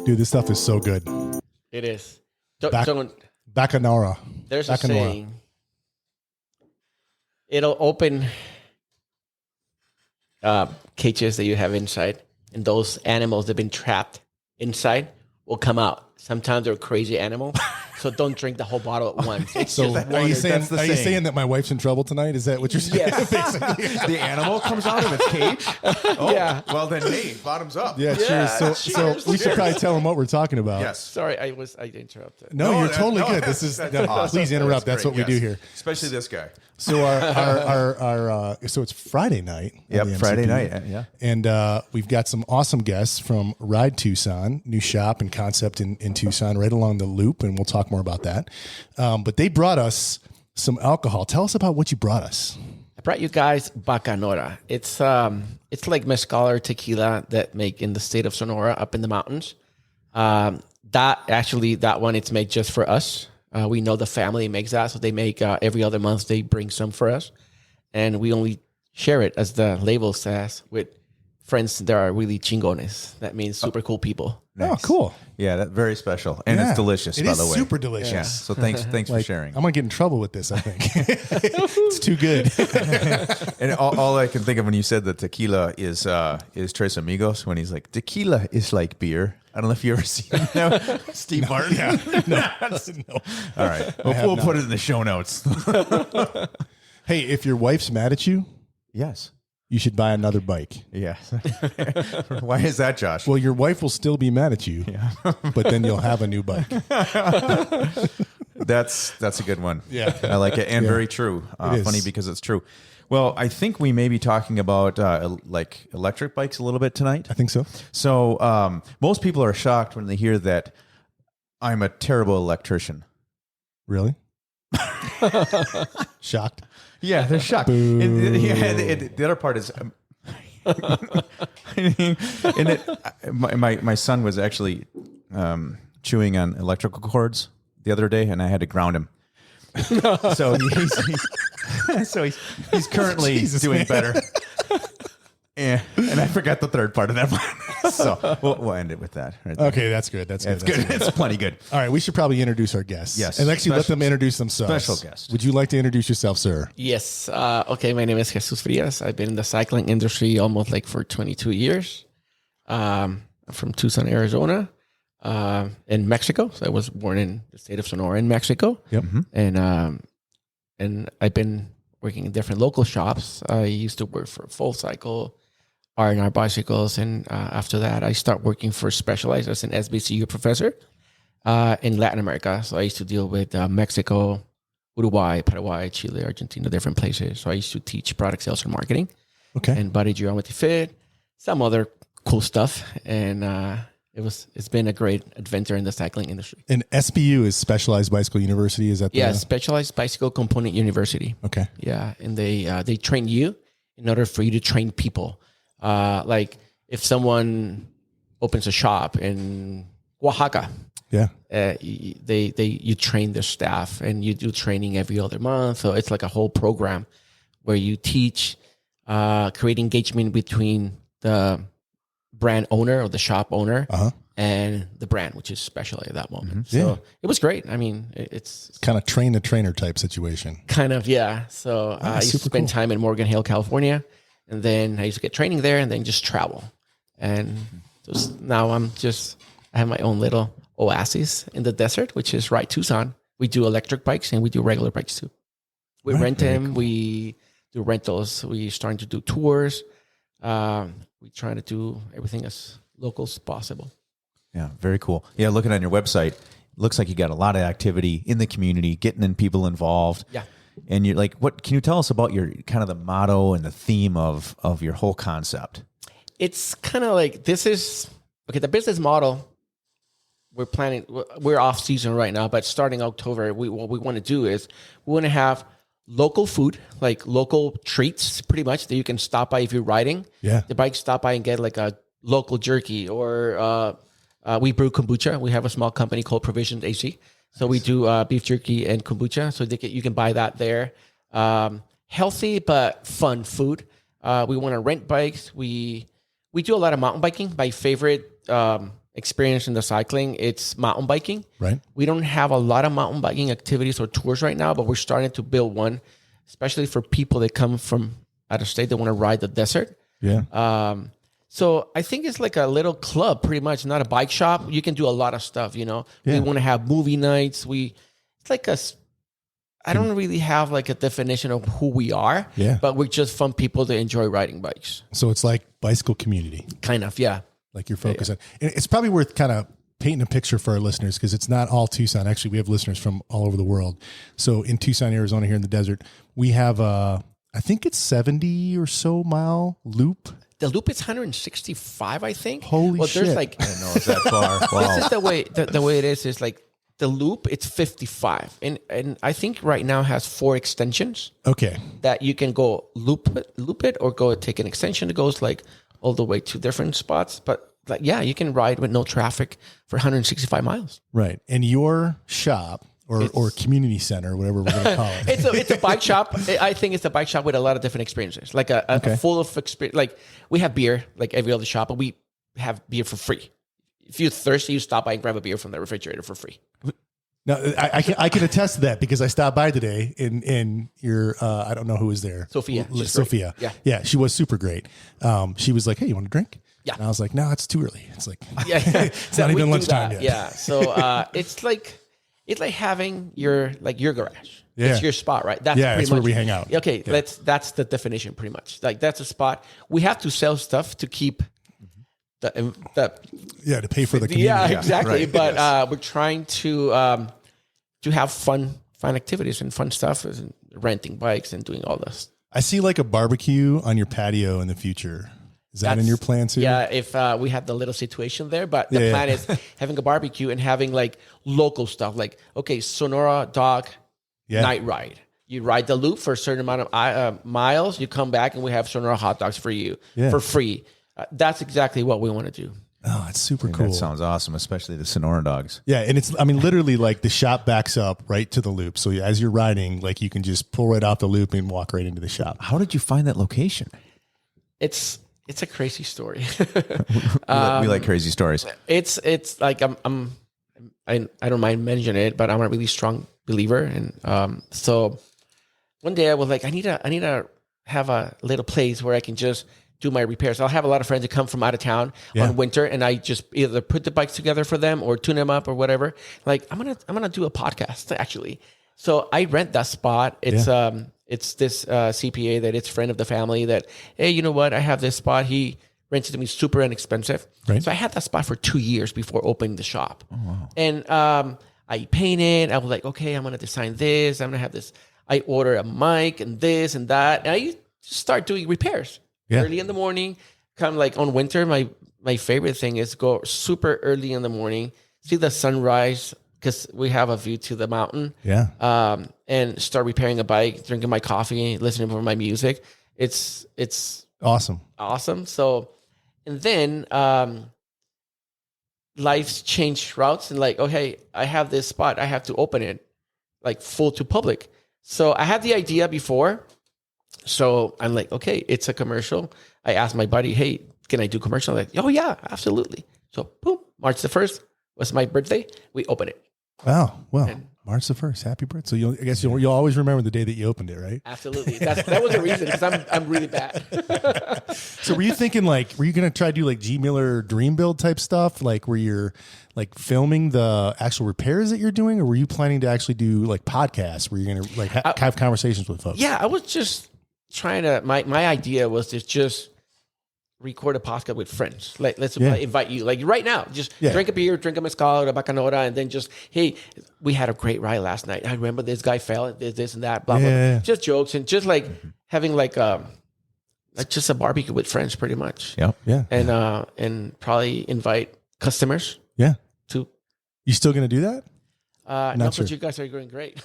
Dude, this stuff is so good. It is. Bacanora. There's a saying. It'll open cages that you have inside, and those animals that have been trapped inside will come out. Sometimes they're a crazy animal, so don't drink the whole bottle at once. So are you saying that my wife's in trouble tonight? Is that what you're saying? Yes. Basically, the animal comes out of its cage. Oh, yeah. Well, then, hey, bottoms up. Yeah, cheers. So we should probably tell them what we're talking about. Yes. Sorry, I interrupted. No, you're totally good. This is awesome. Please interrupt. That's what we do here. Especially this guy. So our so it's Friday night. Yep, Friday night. Yeah, and we've got some awesome guests from Ride Tucson, new shop and concept in Tucson, right along the loop, and we'll talk more about that. But they brought us some alcohol. Tell us about what you brought us. I brought you guys Bacanora. It's like mezcal or tequila that make in the state of Sonora, up in the mountains. That one, it's made just for us. We know the family makes that, so they make every other month. They bring some for us, and we only share it, as the label says, with friends that are really chingones. That means super cool people. Nice. Oh, cool! Yeah, that's very special, and it's delicious. It by is the way, super delicious. Yeah. So thanks for sharing. I'm gonna get in trouble with this. I think it's too good. And all I can think of when you said that tequila is Tres Amigos, when he's like, tequila is like beer. I don't know if you ever seen that. Steve Martin. Yeah. No. All right. We'll put it in the show notes. Hey, if your wife's mad at you, yes, you should buy another bike. Yeah. Why is that, Josh? Well, your wife will still be mad at you, but then you'll have a new bike. That's a good one. Yeah. I like it. And very true. Funny because it's true. Well, I think we may be talking about like electric bikes a little bit tonight. I think so. So most people are shocked when they hear that I'm a terrible electrician. Really? Shocked? Yeah, they're shocked. The other part is, my son was actually chewing on electrical cords the other day, and I had to ground him. So he's currently doing better. And I forgot the third part of that one. So we'll end it with that. Right there. Okay, that's good. That's good. It's plenty good. All right, we should probably introduce our guests. Yes. And actually let them introduce themselves. Special guest. Would you like to introduce yourself, sir? Yes. Okay, my name is Jesus Frías. I've been in the cycling industry almost like for 22 years. I'm from Tucson, Arizona, in Mexico. So I was born in the state of Sonora in Mexico. Yep. And I've been working in different local shops. I used to work for Full Cycle, R&R Bicycles, and after that, I started working for Specialized as an SBCU professor in Latin America. So I used to deal with Mexico, Uruguay, Paraguay, Chile, Argentina, different places. So I used to teach product sales and marketing, and body geometry fit, some other cool stuff, and it's been a great adventure in the cycling industry. And SBU is Specialized Bicycle University. Is that Specialized Bicycle Component University. Okay. Yeah, and they train you in order for you to train people. Like if someone opens a shop in Oaxaca, you train their staff, and you do training every other month. So it's like a whole program where you teach, create engagement between the brand owner or the shop owner and the brand, which is Specialized at that moment. So it was great. I mean, it's kind of train the trainer type situation. Kind of, yeah. So I used to spend time in Morgan Hill, California. And then I used to get training there and then just travel. And now I have my own little oasis in the desert, which is Ride Tucson. We do electric bikes and we do regular bikes too. We rent them. Cool. We do rentals. We're starting to do tours. We try to do everything as local as possible. Yeah, very cool. Yeah, looking on your website, looks like you got a lot of activity in the community, getting people involved. Yeah. And you're like, what can you tell us about your kind of the motto and the theme of your whole concept? It's kind of like, the business model, we're off season right now, but starting October, what we want to do is we want to have local food, like local treats pretty much that you can stop by if you're riding. Yeah. The bike, stop by and get like a local jerky or we brew kombucha. We have a small company called Provisions AC. So we do beef jerky and kombucha. So you can buy that there. Healthy but fun food. We want to rent bikes. We do a lot of mountain biking. My favorite experience in the cycling, it's mountain biking. Right. We don't have a lot of mountain biking activities or tours right now, but we're starting to build one, especially for people that come from out of state that want to ride the desert. Yeah. So I think it's like a little club, pretty much, not a bike shop. You can do a lot of stuff, you know. Yeah. We want to have movie nights. It's like I don't really have like a definition of who we are, but we're just fun people that enjoy riding bikes. So it's like bicycle community. Kind of, yeah. Like you're focused on. And it's probably worth kind of painting a picture for our listeners because it's not all Tucson. Actually, we have listeners from all over the world. So in Tucson, Arizona, here in the desert, we have I think it's 70 or so mile loop. The loop is 165, I think. Holy shit. There's like, I didn't know it's that far. Wow. this is the way it is like the loop, it's 55. And I think right now has 4 extensions. Okay. That you can go loop it or go take an extension that goes like all the way to different spots. But like, yeah, you can ride with no traffic for 165 miles. Right. And your shop or community center, whatever we're going to call it. It's a bike shop. I think it's a bike shop with a lot of different experiences. Like a full of experience. Like we have beer, like every other shop, but we have beer for free. If you're thirsty, you stop by and grab a beer from the refrigerator for free. No, I can attest to that because I stopped by today and your I don't know who was there. Sophia. Sophia. Yeah. Yeah. She was super great. She was like, "Hey, you want a drink?" Yeah. And I was like, "No, it's too early." It's like, it's not even lunchtime yet. Yeah. So it's like having your garage. Yeah. It's your spot, right? That's where we hang out. Okay. Yeah. That's the definition pretty much. Like that's a spot. We have to sell stuff to keep to pay for the community. Yeah, exactly. Right. But we're trying to have fun activities and fun stuff, and renting bikes and doing all this. I see like a barbecue on your patio in the future. Is that in your plans too? Yeah, if we have the little situation there, but the plan is having a barbecue and having like local stuff, like Sonora dog night ride. You ride the loop for a certain amount of miles. You come back and we have Sonora hot dogs for you for free. That's exactly what we want to do. Oh, it's super cool. That sounds awesome, especially the Sonora dogs. Yeah, and it's, I mean, literally like the shop backs up right to the loop. So as you're riding, like you can just pull right off the loop and walk right into the shop. How did you find that location? It's a crazy story. We like crazy stories. It's like I don't mind mentioning it, but I'm a really strong believer, and so one day I was like, I need to have a little place where I can just do my repairs. I'll have a lot of friends that come from out of town on winter, and I just either put the bikes together for them or tune them up or whatever. Like I'm gonna do a podcast actually. So I rent that spot. It's this CPA that it's friend of the family that, hey, you know what? I have this spot. He rents it to me super inexpensive. Right. So I had that spot for 2 years before opening the shop. Oh, wow. And I painted. I was like, okay, I'm gonna design this. I'm gonna have this. I order a mic and this and that. And I just start doing repairs. Yeah. Early in the morning, come like on winter, my favorite thing is go super early in the morning, see the sunrise because we have a view to the mountain. Yeah. And start repairing a bike, drinking my coffee, listening to my music. It's Awesome. So, and then life's changed routes and like, okay, I have this spot, I have to open it like full to public. So I had the idea before. So I'm like, okay, it's a commercial. I asked my buddy, hey, can I do commercial? I'm like, oh yeah, absolutely. So boom, March the 1st was my birthday. We opened it. Wow. Well, March the 1st, happy birthday. So I guess you'll always remember the day that you opened it, right? Absolutely. That was the reason because I'm really bad. So were you thinking like, were you going to try to do like G. Miller Dream Build type stuff? Like where you're like filming the actual repairs that you're doing? Or were you planning to actually do like podcasts where you're going to like have conversations with folks? Yeah, I was just trying to, my idea was to just record a podcast with friends. Like, let's invite you, like right now, just drink a beer, drink a mezcal or a Bacanora, and then just, hey, we had a great ride last night. I remember this guy fell, this and that, blah, blah, blah. Just jokes and just like having like just a barbecue with friends pretty much. Yeah. Yeah. And probably invite customers. Yeah. To. You still going to do that? Not sure. But you guys are doing great.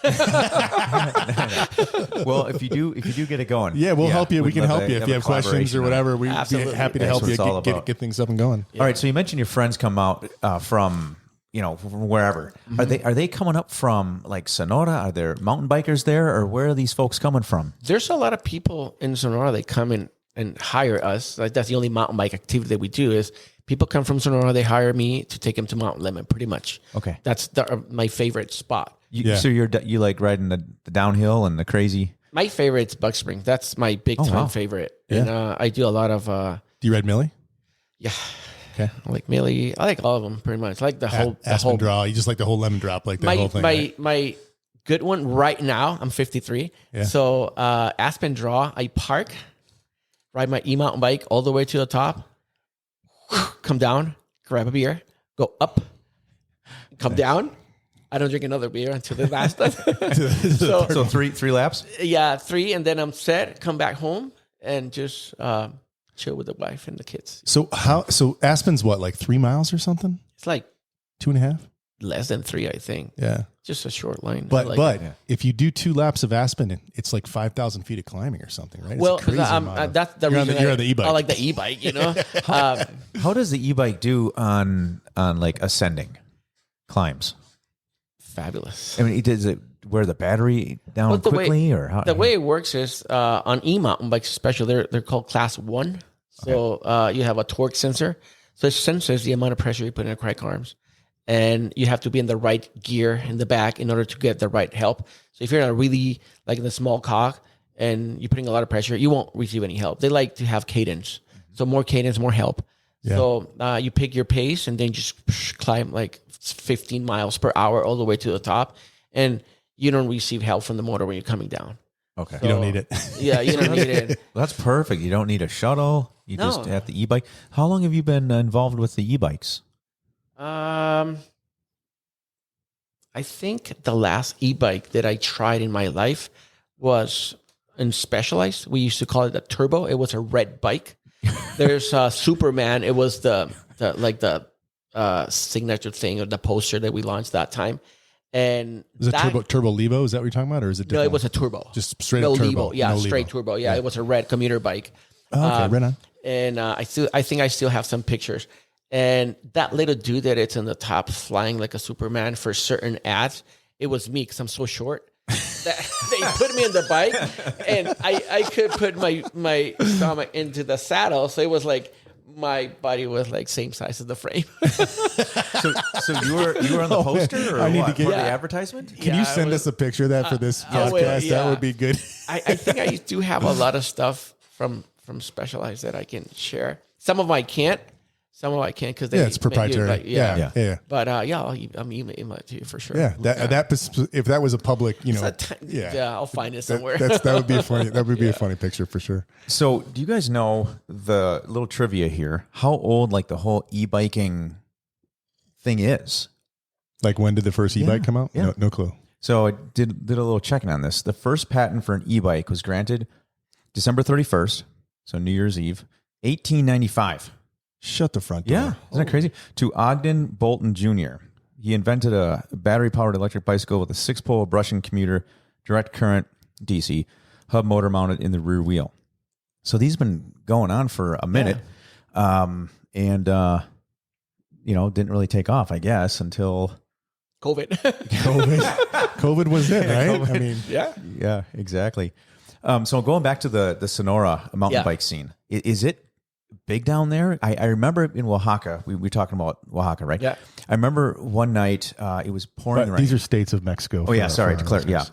Well, if you do get it going, we'll help you. We can help you if you have questions collaboration or whatever. We'd be happy to help you get things up and going. All right. So you mentioned your friends come out from wherever. Are they coming up from like Sonora? Are there mountain bikers there, or where are these folks coming from? There's a lot of people in Sonora that come in and hire us. Like that's the only mountain bike activity that we do is people come from Sonora. They hire me to take them to Mount Lemmon, pretty much. Okay. That's my favorite spot. So you like riding the downhill and the crazy. My favorite's Bug Spring. That's my big time favorite. Yeah. And I do a lot of. Do you ride Millie? Yeah. Okay. I like Millie. I like all of them pretty much. I like the whole Aspen draw. You just like the whole lemon drop, like the whole thing. My good one right now. I'm 53. Yeah. So Aspen draw. I park, ride my e-mountain bike all the way to the top, come down, grab a beer, go up, come down. I don't drink another beer until the last one. So three laps. Yeah, 3, and then I'm set. Come back home and just chill with the wife and the kids. So Aspen's what, like 3 miles or something? It's like 2.5? less than 3, I think. Yeah. Just a short line. But if you do 2 laps of Aspen, it's like 5,000 feet of climbing or something, right? Well, it's a crazy that's the reason you're on the e-bike. I like the e-bike, you know. How does the e-bike do on like ascending climbs? Fabulous. I mean, does it wear the battery down quickly, or how? The way it works is on e-mountain bikes, especially they're called class 1. So you have a torque sensor. So it senses the amount of pressure you put in the crank arms, and you have to be in the right gear in the back in order to get the right help. So if you're in a really like in the small cog and you're putting a lot of pressure, you won't receive any help. They like to have cadence. So more cadence, more help. Yeah. So you pick your pace and then just climb like 15 miles per hour all the way to the top, and you don't receive help from the motor when you're coming down. Okay. You don't need it. Yeah, you don't need it. Well, that's perfect. You don't need a shuttle. You just have the e-bike. How long have you been involved with the e-bikes? I think the last e-bike that I tried in my life was in Specialized. We used to call it a turbo. It was a red bike. There's Superman. It was the signature thing or the poster that we launched that time. And is it turbo Levo? Is that what you're talking about, or is it different? No, it was a turbo. Just straight up turbo. Levo. Yeah, no straight Levo. turbo. Yeah, it was a red commuter bike. Oh, okay, right on. And I think I still have some pictures. And that little dude that it's in the top flying like a Superman for certain ads, it was me because I'm so short. That they put me in the bike, and I could put my stomach into the saddle, so it was like my body was like same size as the frame. So you were on the poster, or I need what? to get For the advertisement? Can you send us a picture of that for this podcast? That would be good. I think I do have a lot of stuff from Specialized that I can share. Some of them I can't. Some of them I can't because it's proprietary. Yeah. But I'm emailing it to you for sure. Yeah, that if that was a public, I'll find it somewhere. That would be funny. That would be a funny picture for sure. So, do you guys know the little trivia here? How old like the whole e-biking thing is? Like when did the first e-bike come out? Yeah. No clue. So I did a little checking on this. The first patent for an e-bike was granted December 31st, so New Year's Eve, 1895. Shut the front door. Yeah, isn't that crazy? To Ogden Bolton Jr. He invented a battery-powered electric bicycle with a 6-pole brushing commuter, direct current DC, hub motor mounted in the rear wheel. So these have been going on for a minute, and didn't really take off, I guess, until COVID. COVID was it, right? COVID. I mean, yeah, exactly. So going back to the Sonora mountain bike scene, is it big down there? I remember in Oaxaca, we were talking about Oaxaca, right? Yeah. I remember one night it was pouring rain. These are states of Mexico. Oh, yeah, sorry, to clear. Yeah.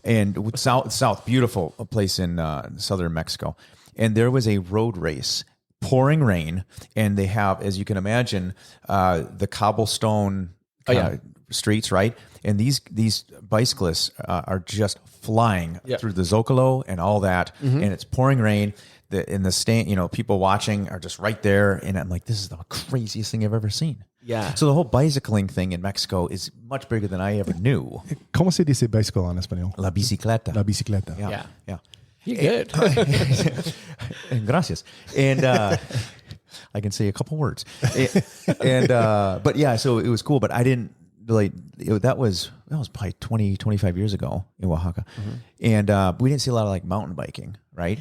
And south, beautiful place in southern Mexico. And there was a road race, pouring rain, and they have, as you can imagine, the cobblestone streets, right? And these bicyclists are just flying through the Zocalo and all that, and it's pouring rain. In the stand, people watching are just right there, and I'm like, this is the craziest thing I've ever seen. Yeah. So the whole bicycling thing in Mexico is much bigger than I ever knew. ¿Cómo se dice bicycle en español? La bicicleta. La bicicleta. Yeah. You're good. Gracias. And I can say a couple words. But yeah, so it was cool, but I didn't really, that was probably 20, 25 years ago in Oaxaca. And we didn't see a lot of like mountain biking, right?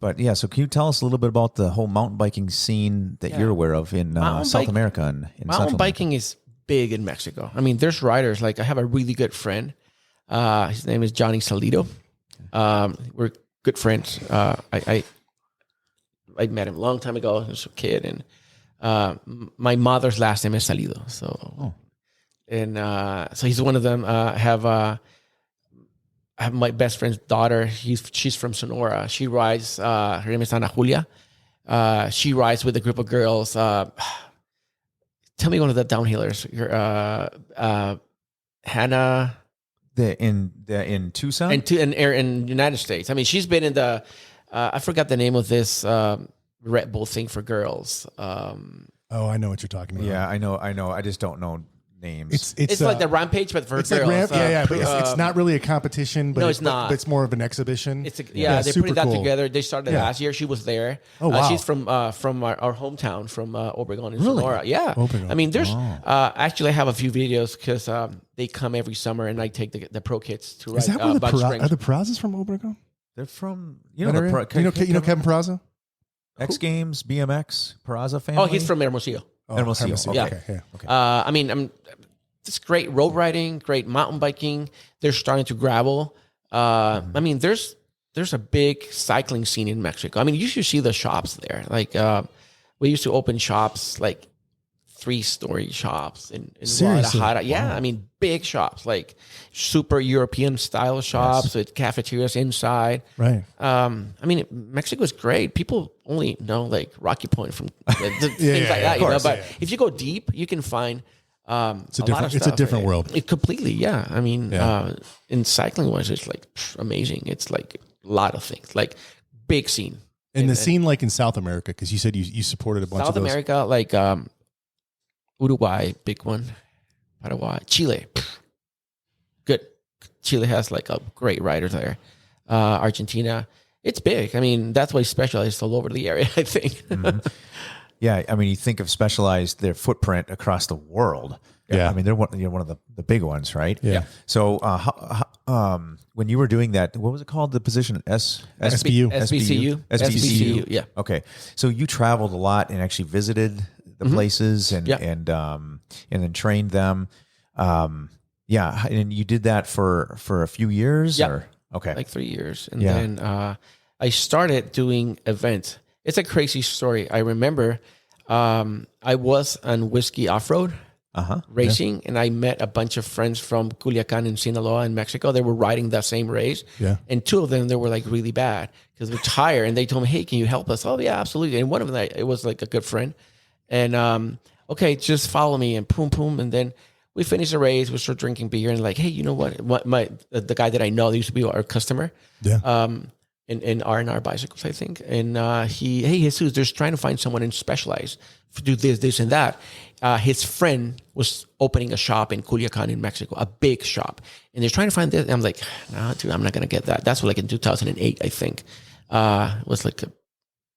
But yeah, so can you tell us a little bit about the whole mountain biking scene that you're aware of in South America and in Mountain biking is big in Mexico. I mean, there's riders. Like I have a really good friend. His name is Johnny Salido. We're good friends. I met him a long time ago. He was a kid, and My mother's last name is Salido. So, so he's one of them. I have my best friend's daughter. She's from Sonora. She rides. Her name is Ana Julia. She rides with a group of girls. Tell me one of the downhillers. Hannah. In Tucson? In United States. I mean, she's been in the, I forgot the name of this Red Bull thing for girls. I know what you're talking about. Yeah, I know. I just don't know names. It's like the Rampage, but for it's girls. Like but it's not really a competition. But no, it's not. But it's more of an exhibition. They put that together. They started last year. She was there. Oh, wow. She's from our hometown, from Obregon in Sonora. Yeah. Obregon. I mean, there's actually I have a few videos because they come every summer and I take the pro kids to ride. Is that where are the Perazas from Obregon? They're from you know Kevin Peraza? X Games, BMX, Peraza family. Oh, he's from Hermosillo. Hermosillo. Okay. I mean, it's great road riding, great mountain biking. They're starting to gravel. I mean, there's a big cycling scene in Mexico. I mean, you should see the shops there. Like we used to open shops, like 3-story shops in Guadalajara. Yeah, I mean, big shops, like super European style shops with cafeterias inside. Right. I mean, Mexico is great. People only know like Rocky Point from things like that, you know. But if you go deep, you can find it's a different world. It completely, yeah. I mean, in cycling wise, it's like amazing. It's like a lot of things, like big scene. And the scene, like in South America, because you said you supported a bunch of those. South America, like Uruguay, big one. Paraguay, Chile, good. Chile has like a great rider there. Argentina, it's big. I mean, that's why Specialized all over the area, I think. Mm-hmm. Yeah, I mean, you think of Specialized, their footprint across the world. Yeah, I mean, they're one of the big ones, right? Yeah. So, when you were doing that, what was it called? The position SBCU. SBCU. Yeah. Okay, so you traveled a lot and actually visited the places and then trained them. And you did that for a few years. Yeah. Or? Okay, like 3 years, and then I started doing events. It's a crazy story. I remember I was on Whiskey Off-Road racing, and I met a bunch of friends from Culiacan in Sinaloa in Mexico. They were riding that same race. Yeah. And 2 of them, they were like really bad because they're tired, and they told me, hey, can you help us? Oh, yeah, absolutely. And one of them, it was like a good friend. And, okay, just follow me, and boom. And then we finished the race. We started drinking beer, and like, hey, you know what? The guy that I know, that used to be our customer. Yeah. In R&R Bicycles, I think. And hey, Jesus, there's trying to find someone in Specialized to do this, and that. His friend was opening a shop in Culiacan in Mexico, a big shop. And they're trying to find this. And I'm like, no, dude, I'm not going to get that. That's like in 2008, I think. It was like a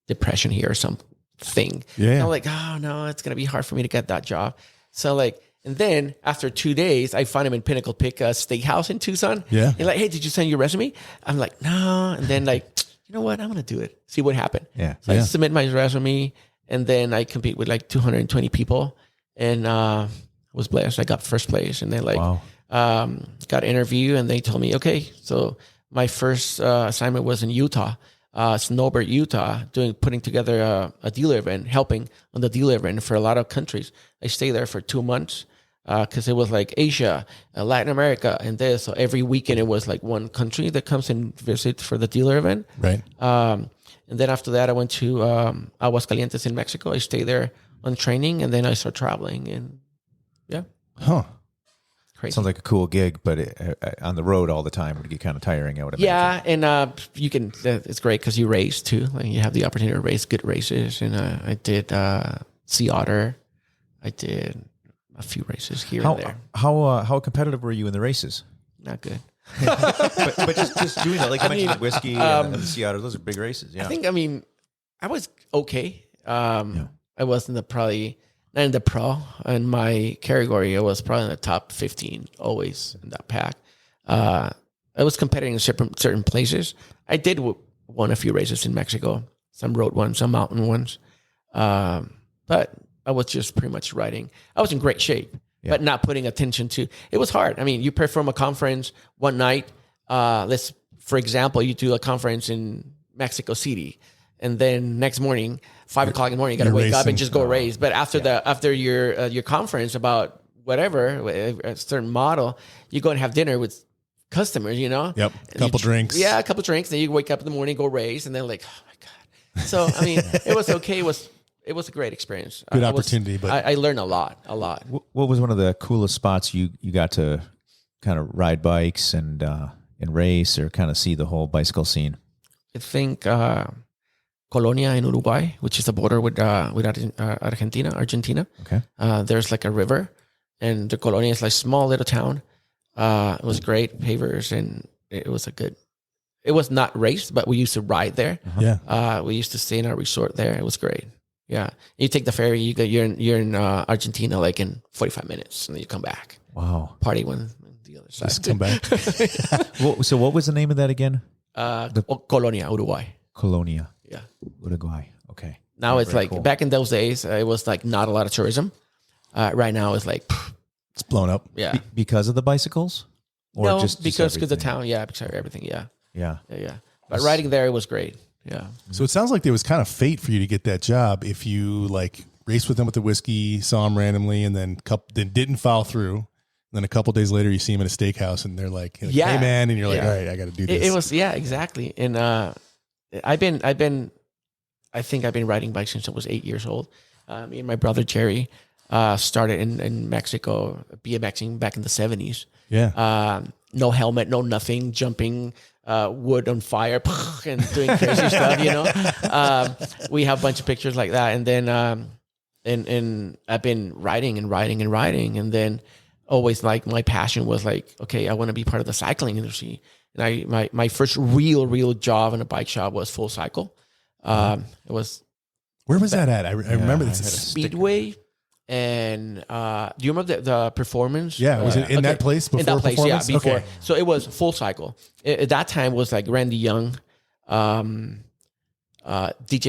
depression here or something. Yeah. And I'm like, oh, no, it's going to be hard for me to get that job. So like, and then after 2 days, I find him in Pinnacle Peak Steakhouse in Tucson. Yeah. And like, hey, did you send your resume? I'm like, no. And then like, you know what? I'm going to do it. See what happened. Yeah. So I submit my resume, and then I compete with like 220 people, and was blessed. I got first place, and then like got an interview, and they told me, okay, so my first assignment was in Utah, Snowbird, Utah, putting together a dealer event, helping on the dealer event for a lot of countries. I stayed there for 2 months because it was like Asia, Latin America, and there. So every weekend it was like one country that comes and visits for the dealer event. Right. And then after that, I went to Aguascalientes in Mexico. I stayed there on training, and then I started traveling, and crazy. Sounds like a cool gig, but on the road all the time would get kind of tiring, I would imagine. Yeah, and you can. It's great because you race too. Like you have the opportunity to race good races, and I did Sea Otter. I did a few races here and there. How competitive were you in the races? Not good. but just doing that, like I mentioned, the Whiskey and the Sea Otter, those are big races. Yeah, I was okay. I wasn't probably not in the pro in my category. I was probably in the top 15 always in that pack. I was competing in certain places. I did won a few races in Mexico, some road ones, some mountain ones, but I was just pretty much riding. I was in great shape, but not putting attention to. It was hard. I mean, you perform a conference one night. For example, you do a conference in Mexico City. and then next morning, 5 o'clock in the morning, you got to You're wake up racing. and just go race. But after your conference about whatever, a certain model, you go and have dinner with customers, you know? Yep. Couple drinks. Yeah, a couple drinks. Then you wake up in the morning, go race, and then like, oh my God. So, I mean, it was okay. It was a great experience. Good opportunity, but I learned a lot. What was one of the coolest spots you got to kind of ride bikes and race or kind of see the whole bicycle scene? I think Colonia in Uruguay, which is the border with Argentina. Okay. There's like a river, and the Colonia is like small little town. It was great, pavers, and it was it was not raced, but we used to ride there. yeah. We used to stay in our resort there. It was great. Yeah. You take the ferry, you're in Argentina like in 45 minutes, and then you come back. Wow. Party when the other side. Just come back. So what was the name of that again? Colonia, Uruguay. Colonia, Yeah. Uruguay. Okay. Now it's very like, cool. back in those days, it was like not a lot of tourism. Right now it's like, It's blown up. yeah. Because of the bicycles? Or No, just because the everything? town, yeah, because of everything, yeah. Yeah. But riding there, it was great. Yeah. So it sounds like there was kind of fate for you to get that job if you like raced with them with the whiskey, saw them randomly, and then didn't follow through. And then a couple days later, you see them at a steakhouse, and they're like, Yeah. "Hey, man!" And you're like, Yeah. "All right, I got to do this." It was, yeah, exactly. And I think I've been riding bikes since I was 8 years old. Me and my brother Jerry started in Mexico, BMXing back in the 70s. Yeah. No helmet, no nothing, jumping wood on fire and doing crazy stuff, you know. We have a bunch of pictures like that. And then and I've been riding, and then always like my passion was like, okay, I want to be part of the cycling industry. And my first real job in a bike shop was Full Cycle. It was Where was that at? I remember this. Speedway. And do you remember the performance? Yeah, was it in that place before in that place, performance? yeah, before. Okay. So it was Full Cycle. At that time was like Randy Young, DJ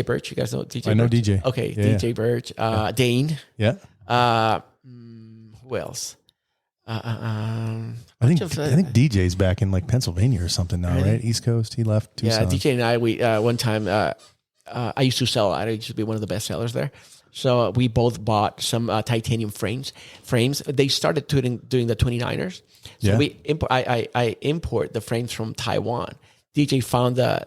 Birch. You guys know DJ? I know Birch? DJ. Okay, Yeah, DJ Birch, Dane. Yeah. Who else? I think DJ's back in like Pennsylvania or something now, Really? right? East Coast. He left Tucson. Yeah, DJ and I, we one time I used to sell. I used to be one of the best sellers there. So we both bought some titanium frames. They started doing the 29ers. So Yeah. I import the frames from Taiwan. DJ found the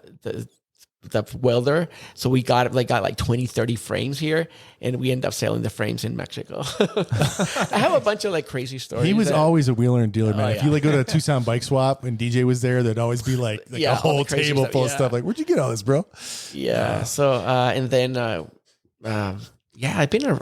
welder. So we got like 20, 30 frames here, and we end up selling the frames in Mexico. I have a bunch of like crazy stories. He was always a wheeler and dealer, man. If yeah. you like go to a Tucson bike swap and DJ was there, there'd always be like Yeah, a all whole the crazy table stuff, full of yeah. stuff. Like, where'd you get all this, bro? Yeah. So and then I've been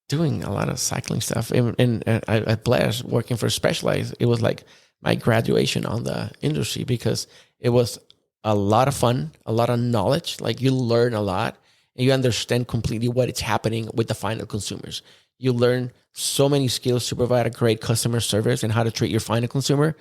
doing a lot of cycling stuff, and I blessed working for Specialized. It was like my graduation on the industry because it was a lot of fun, a lot of knowledge. Like you learn a lot, and you understand completely what is happening with the final consumers. You learn so many skills to provide a great customer service and how to treat your final consumer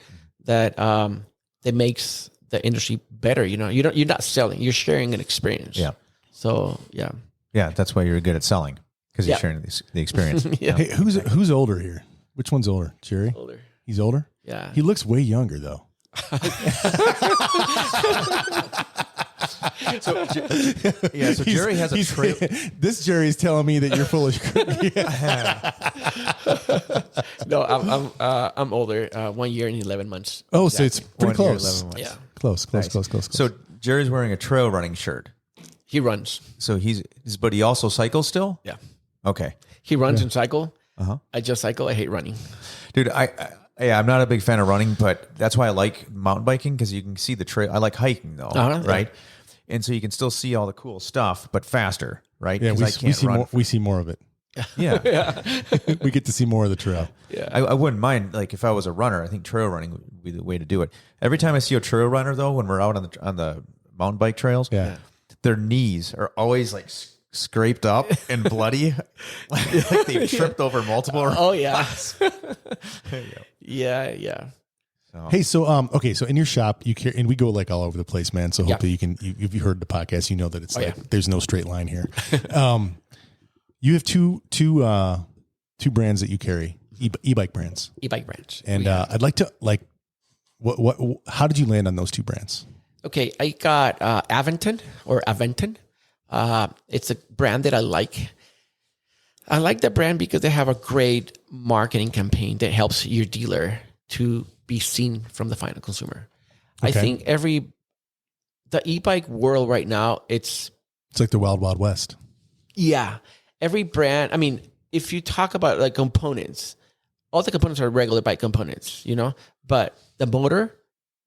that that makes the industry better. You know, you're not selling, you're sharing an experience. Yeah. So yeah. Yeah, that's why you're good at selling, because you're Yeah. sharing the experience. Yeah. Hey, who's older here? Which one's older? Jerry? Older. He's older? Yeah. He looks way younger though. Yeah, so Jerry has a trail. This Jerry's telling me that you're full of No, I'm older. 1 year and 11 months. Oh, so it's pretty 1 year, close. 11 months. Yeah. Close. So Jerry's wearing a trail running shirt. He runs. So but he also cycles still? Yeah. Okay. He runs and cycle. Uh-huh. I just cycle. I hate running. Dude, I'm not a big fan of running, but that's why I like mountain biking, because you can see the trail. I like hiking though, Uh-huh. right? And so you can still see all the cool stuff, but faster, right? Yeah, 'Cause I can't run. we see more of it. Yeah. We get to see more of the trail. Yeah. I wouldn't mind, like, if I was a runner. I think trail running would be the way to do it. Every time I see a trail runner, though, when we're out on the mountain bike trails, Yeah. their knees are always like scraped up and bloody, like they've tripped over multiple. Oh yeah. Yeah. Hey, so okay, so in your shop you carry, and we go like all over the place, man. So Yeah. hopefully if you heard the podcast, you know that it's like yeah. there's no straight line here. You have two brands that you carry, e-bike brands, E-bike brands. and I'd like to how did you land on those two brands? Okay, I got Aventon. It's a brand that I like. I like the brand because they have a great marketing campaign that helps your dealer to be seen from the final consumer. Okay. I think the e-bike world right now, it's like the Wild Wild West. Yeah. Every brand, I mean, if you talk about like components, all the components are regular bike components, but the motor,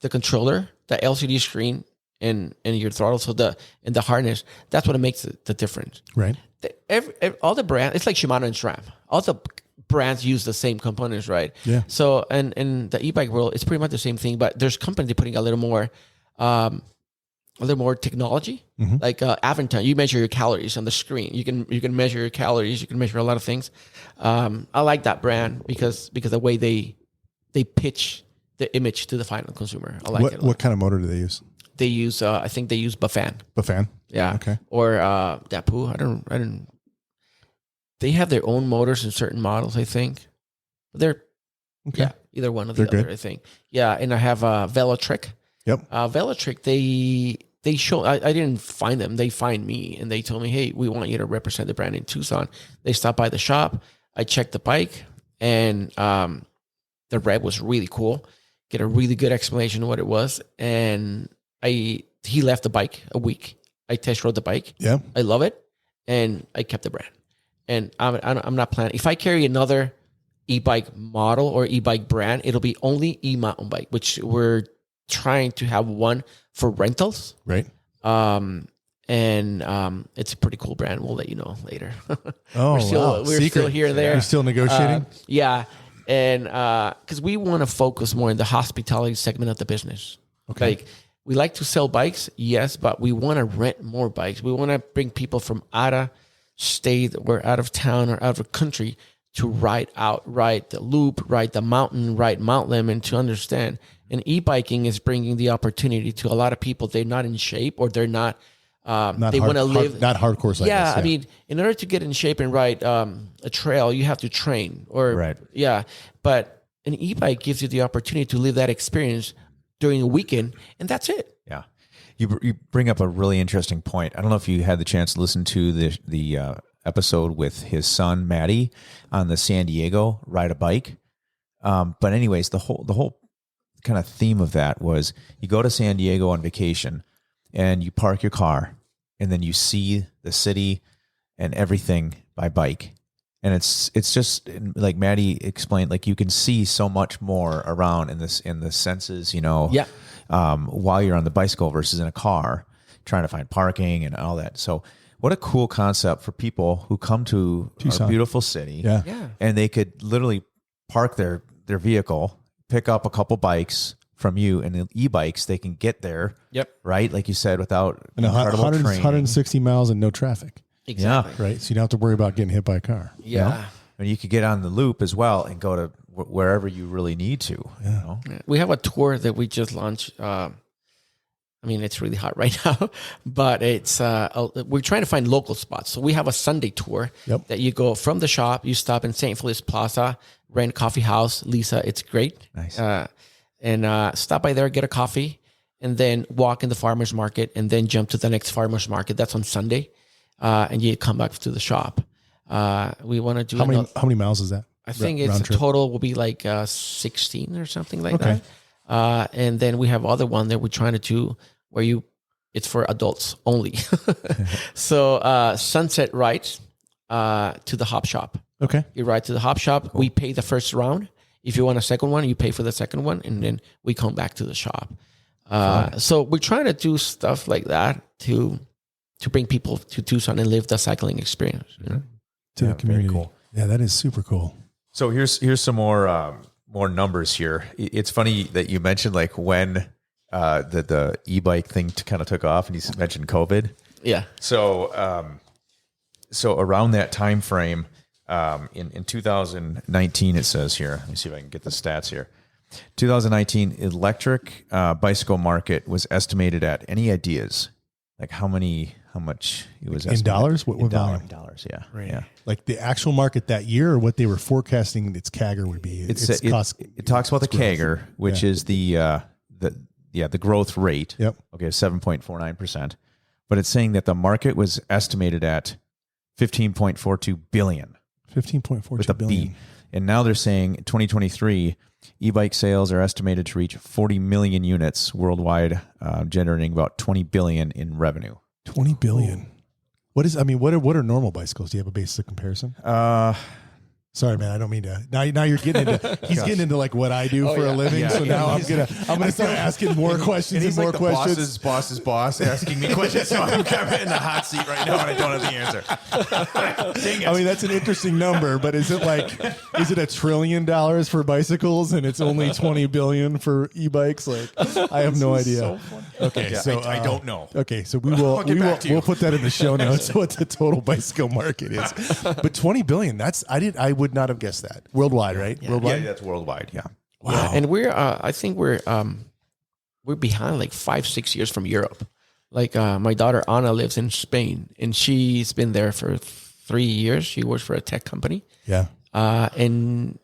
the controller, the LCD screen, and your throttle, and the harness, that's what makes the difference. Right. All the brands, it's like Shimano and SRAM. All the brands use the same components, right? Yeah. So, and in the e-bike world, it's pretty much the same thing, but there's companies putting a little more technology, like Aventon. You measure your calories on the screen. You can measure your calories. You can measure a lot of things. I like that brand because the way they pitch the image to the final consumer. I like it. What kind of motor do they use? They use I think they use Bafan. Bafan. Yeah. Okay. Or Dapu. I don't. They have their own motors in certain models, I think. They're either one or the other, I think. Yeah, and I have Velotric. Yep. Velotric, they show. I didn't find them. They find me, and they told me, "Hey, we want you to represent the brand in Tucson." They stopped by the shop. I checked the bike, and the rep was really cool. Get a really good explanation of what it was, and he left the bike a week. I test rode the bike. Yeah, I love it, and I kept the brand. And I'm not planning. If I carry another e-bike model or e-bike brand, it'll be only e-mountain bike, which we're trying to have one for rentals. Right. It's a pretty cool brand. We'll let you know later. Oh, we're still here and there. You're still negotiating? Yeah. And because we want to focus more in the hospitality segment of the business. Okay. Like, we like to sell bikes, yes, but we want to rent more bikes. We want to bring people from out of state or out of town or out of country to ride the loop, ride the mountain, ride Mount Lemmon, to understand. And e-biking is bringing the opportunity to a lot of people. They're not in shape, or they're not they want to live. Not hardcore cyclists. Yeah, I mean, in order to get in shape and ride a trail, you have to train. But an e-bike gives you the opportunity to live that experience during a weekend, and that's it. Yeah. You bring up a really interesting point. I don't know if you had the chance to listen to the episode with his son, Maddie, on the San Diego ride a bike. But anyways, the whole kind of theme of that was you go to San Diego on vacation and you park your car and then you see the city and everything by bike. And it's just like Maddie explained, like you can see so much more around in the senses, while you're on the bicycle versus in a car trying to find parking and all that. So what a cool concept for people who come to Tucson, our beautiful city. Yeah. And they could literally park their vehicle, pick up a couple bikes from you, and the e-bikes, they can get there. Yep. Right. Like you said, without incredible 160 miles and no traffic. Exactly. Yeah. Right. So you don't have to worry about getting hit by a car. Yeah. And you could get on the loop as well and go to wherever you really need to. Yeah. We have a tour that we just launched. I mean, it's really hot right now, but it's we're trying to find local spots. So we have a Sunday tour that you go from the shop, you stop in St. Felice Plaza, rent coffee house, Lisa. It's great. Nice. And stop by there, get a coffee, and then walk in the farmer's market, and then jump to the next farmer's market. That's on Sunday. And you come back to the shop. We want to do how many miles is that? I think it's total will be like 16 or something like that. And then we have other one that we're trying to do where it's for adults only. So sunset rides to the hop shop. Okay. You ride to the hop shop. Cool. We pay the first round. If you want a second one, you pay for the second one, and then we come back to the shop. So we're trying to do stuff like that to bring people to Tucson and live the cycling experience. To the community. Very cool. Yeah, that is super cool. So here's some more numbers here. It's funny that you mentioned like when the e-bike thing kind of took off, and you mentioned COVID. Yeah. So around that time frame, in 2019, it says here. Let me see if I can get the stats here. 2019 electric bicycle market was estimated at, any ideas? Like how much it was in dollars? What volume? In dollars, yeah. Right. Yeah. Like the actual market that year, or what they were forecasting its CAGR would be. It talks about the CAGR, which is the growth rate. Yep. Okay, 7.49%. but it's saying that the market was estimated at 15.42 billion. 15.42 billion. B. And now they're saying 2023 e-bike sales are estimated to reach 40 million units worldwide, generating about 20 billion in revenue. 20 billion. What are normal bicycles? Do you have a basis of comparison? Sorry, man. I don't mean to. Now you're getting into. He's getting into like what I do for a living. Yeah. So now I'm gonna start asking more questions and more like questions. Boss's boss asking me questions, so I'm kind of in the hot seat right now, and I don't have the answer. Dang it. I mean, that's an interesting number, but is it $1 trillion for bicycles and it's only 20 billion for e-bikes? Like, I have no idea. So funny. Okay, Yeah, so I don't know. Okay, so we'll put that in the show notes what the total bicycle market is. But 20 billion, I would not have guessed that. Worldwide, right? Yeah, Worldwide. that's worldwide. Yeah. Wow. Yeah, and I think we're behind like 5-6 years from Europe. Like my daughter Anna lives in Spain, and she's been there for 3 years. She works for a tech company. Yeah. And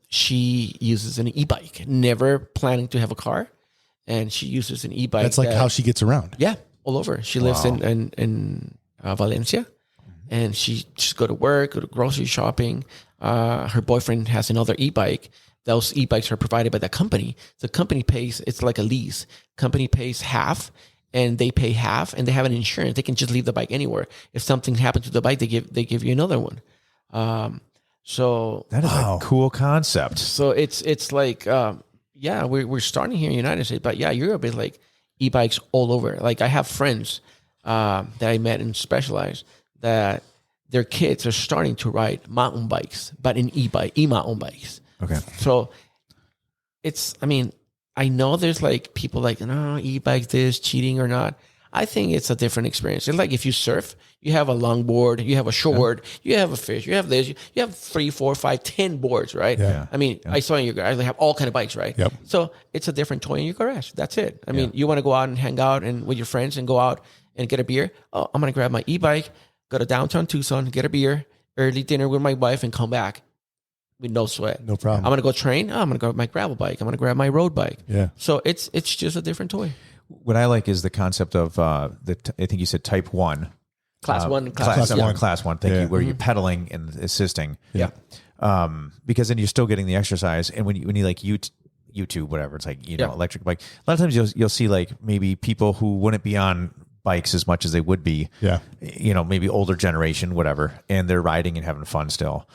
she uses an e-bike, never planning to have a car, and she uses an e-bike. That's like how she gets around. Yeah, all over. She lives in Valencia, and she just go to work, go to grocery shopping. Her boyfriend has another e-bike. Those e-bikes are provided by the company. The company pays, it's like a lease. Company pays half and they pay half, and they have an insurance. They can just leave the bike anywhere. If something happens to the bike, they give you another one. So That is a cool concept. So it's like, we're starting here in the United States, but yeah, Europe is like e-bikes all over. Like I have friends that I met in Specialized that their kids are starting to ride mountain bikes, but in e-mountain bikes. Okay. So I know there's like people like, no, e-bike this, cheating or not. I think it's a different experience. It's like if you surf, you have a longboard, you have a short, you have a fish, you have this, you have 3, 4, 5, 10 boards, right? Yeah. I saw in your garage, they have all kind of bikes, right? Yep. So it's a different toy in your garage. That's it. You want to go out and hang out and with your friends and go out and get a beer. Oh, I'm going to grab my e-bike, go to downtown Tucson, get a beer, early dinner with my wife, and come back with no sweat. No problem. I'm going to go train. I'm going to grab my gravel bike. I'm going to grab my road bike. Yeah. So it's just a different toy. What I like is the concept of I think you said type 1. Class 1. Class one. 1. Class 1. Thank Yeah. you. Where you're pedaling and assisting. Yeah. Because then you're still getting the exercise. And when you like YouTube, whatever, it's like, electric bike. A lot of times you'll see like maybe people who wouldn't be on bikes as much as they would be. Yeah. Maybe older generation, whatever. And they're riding and having fun still.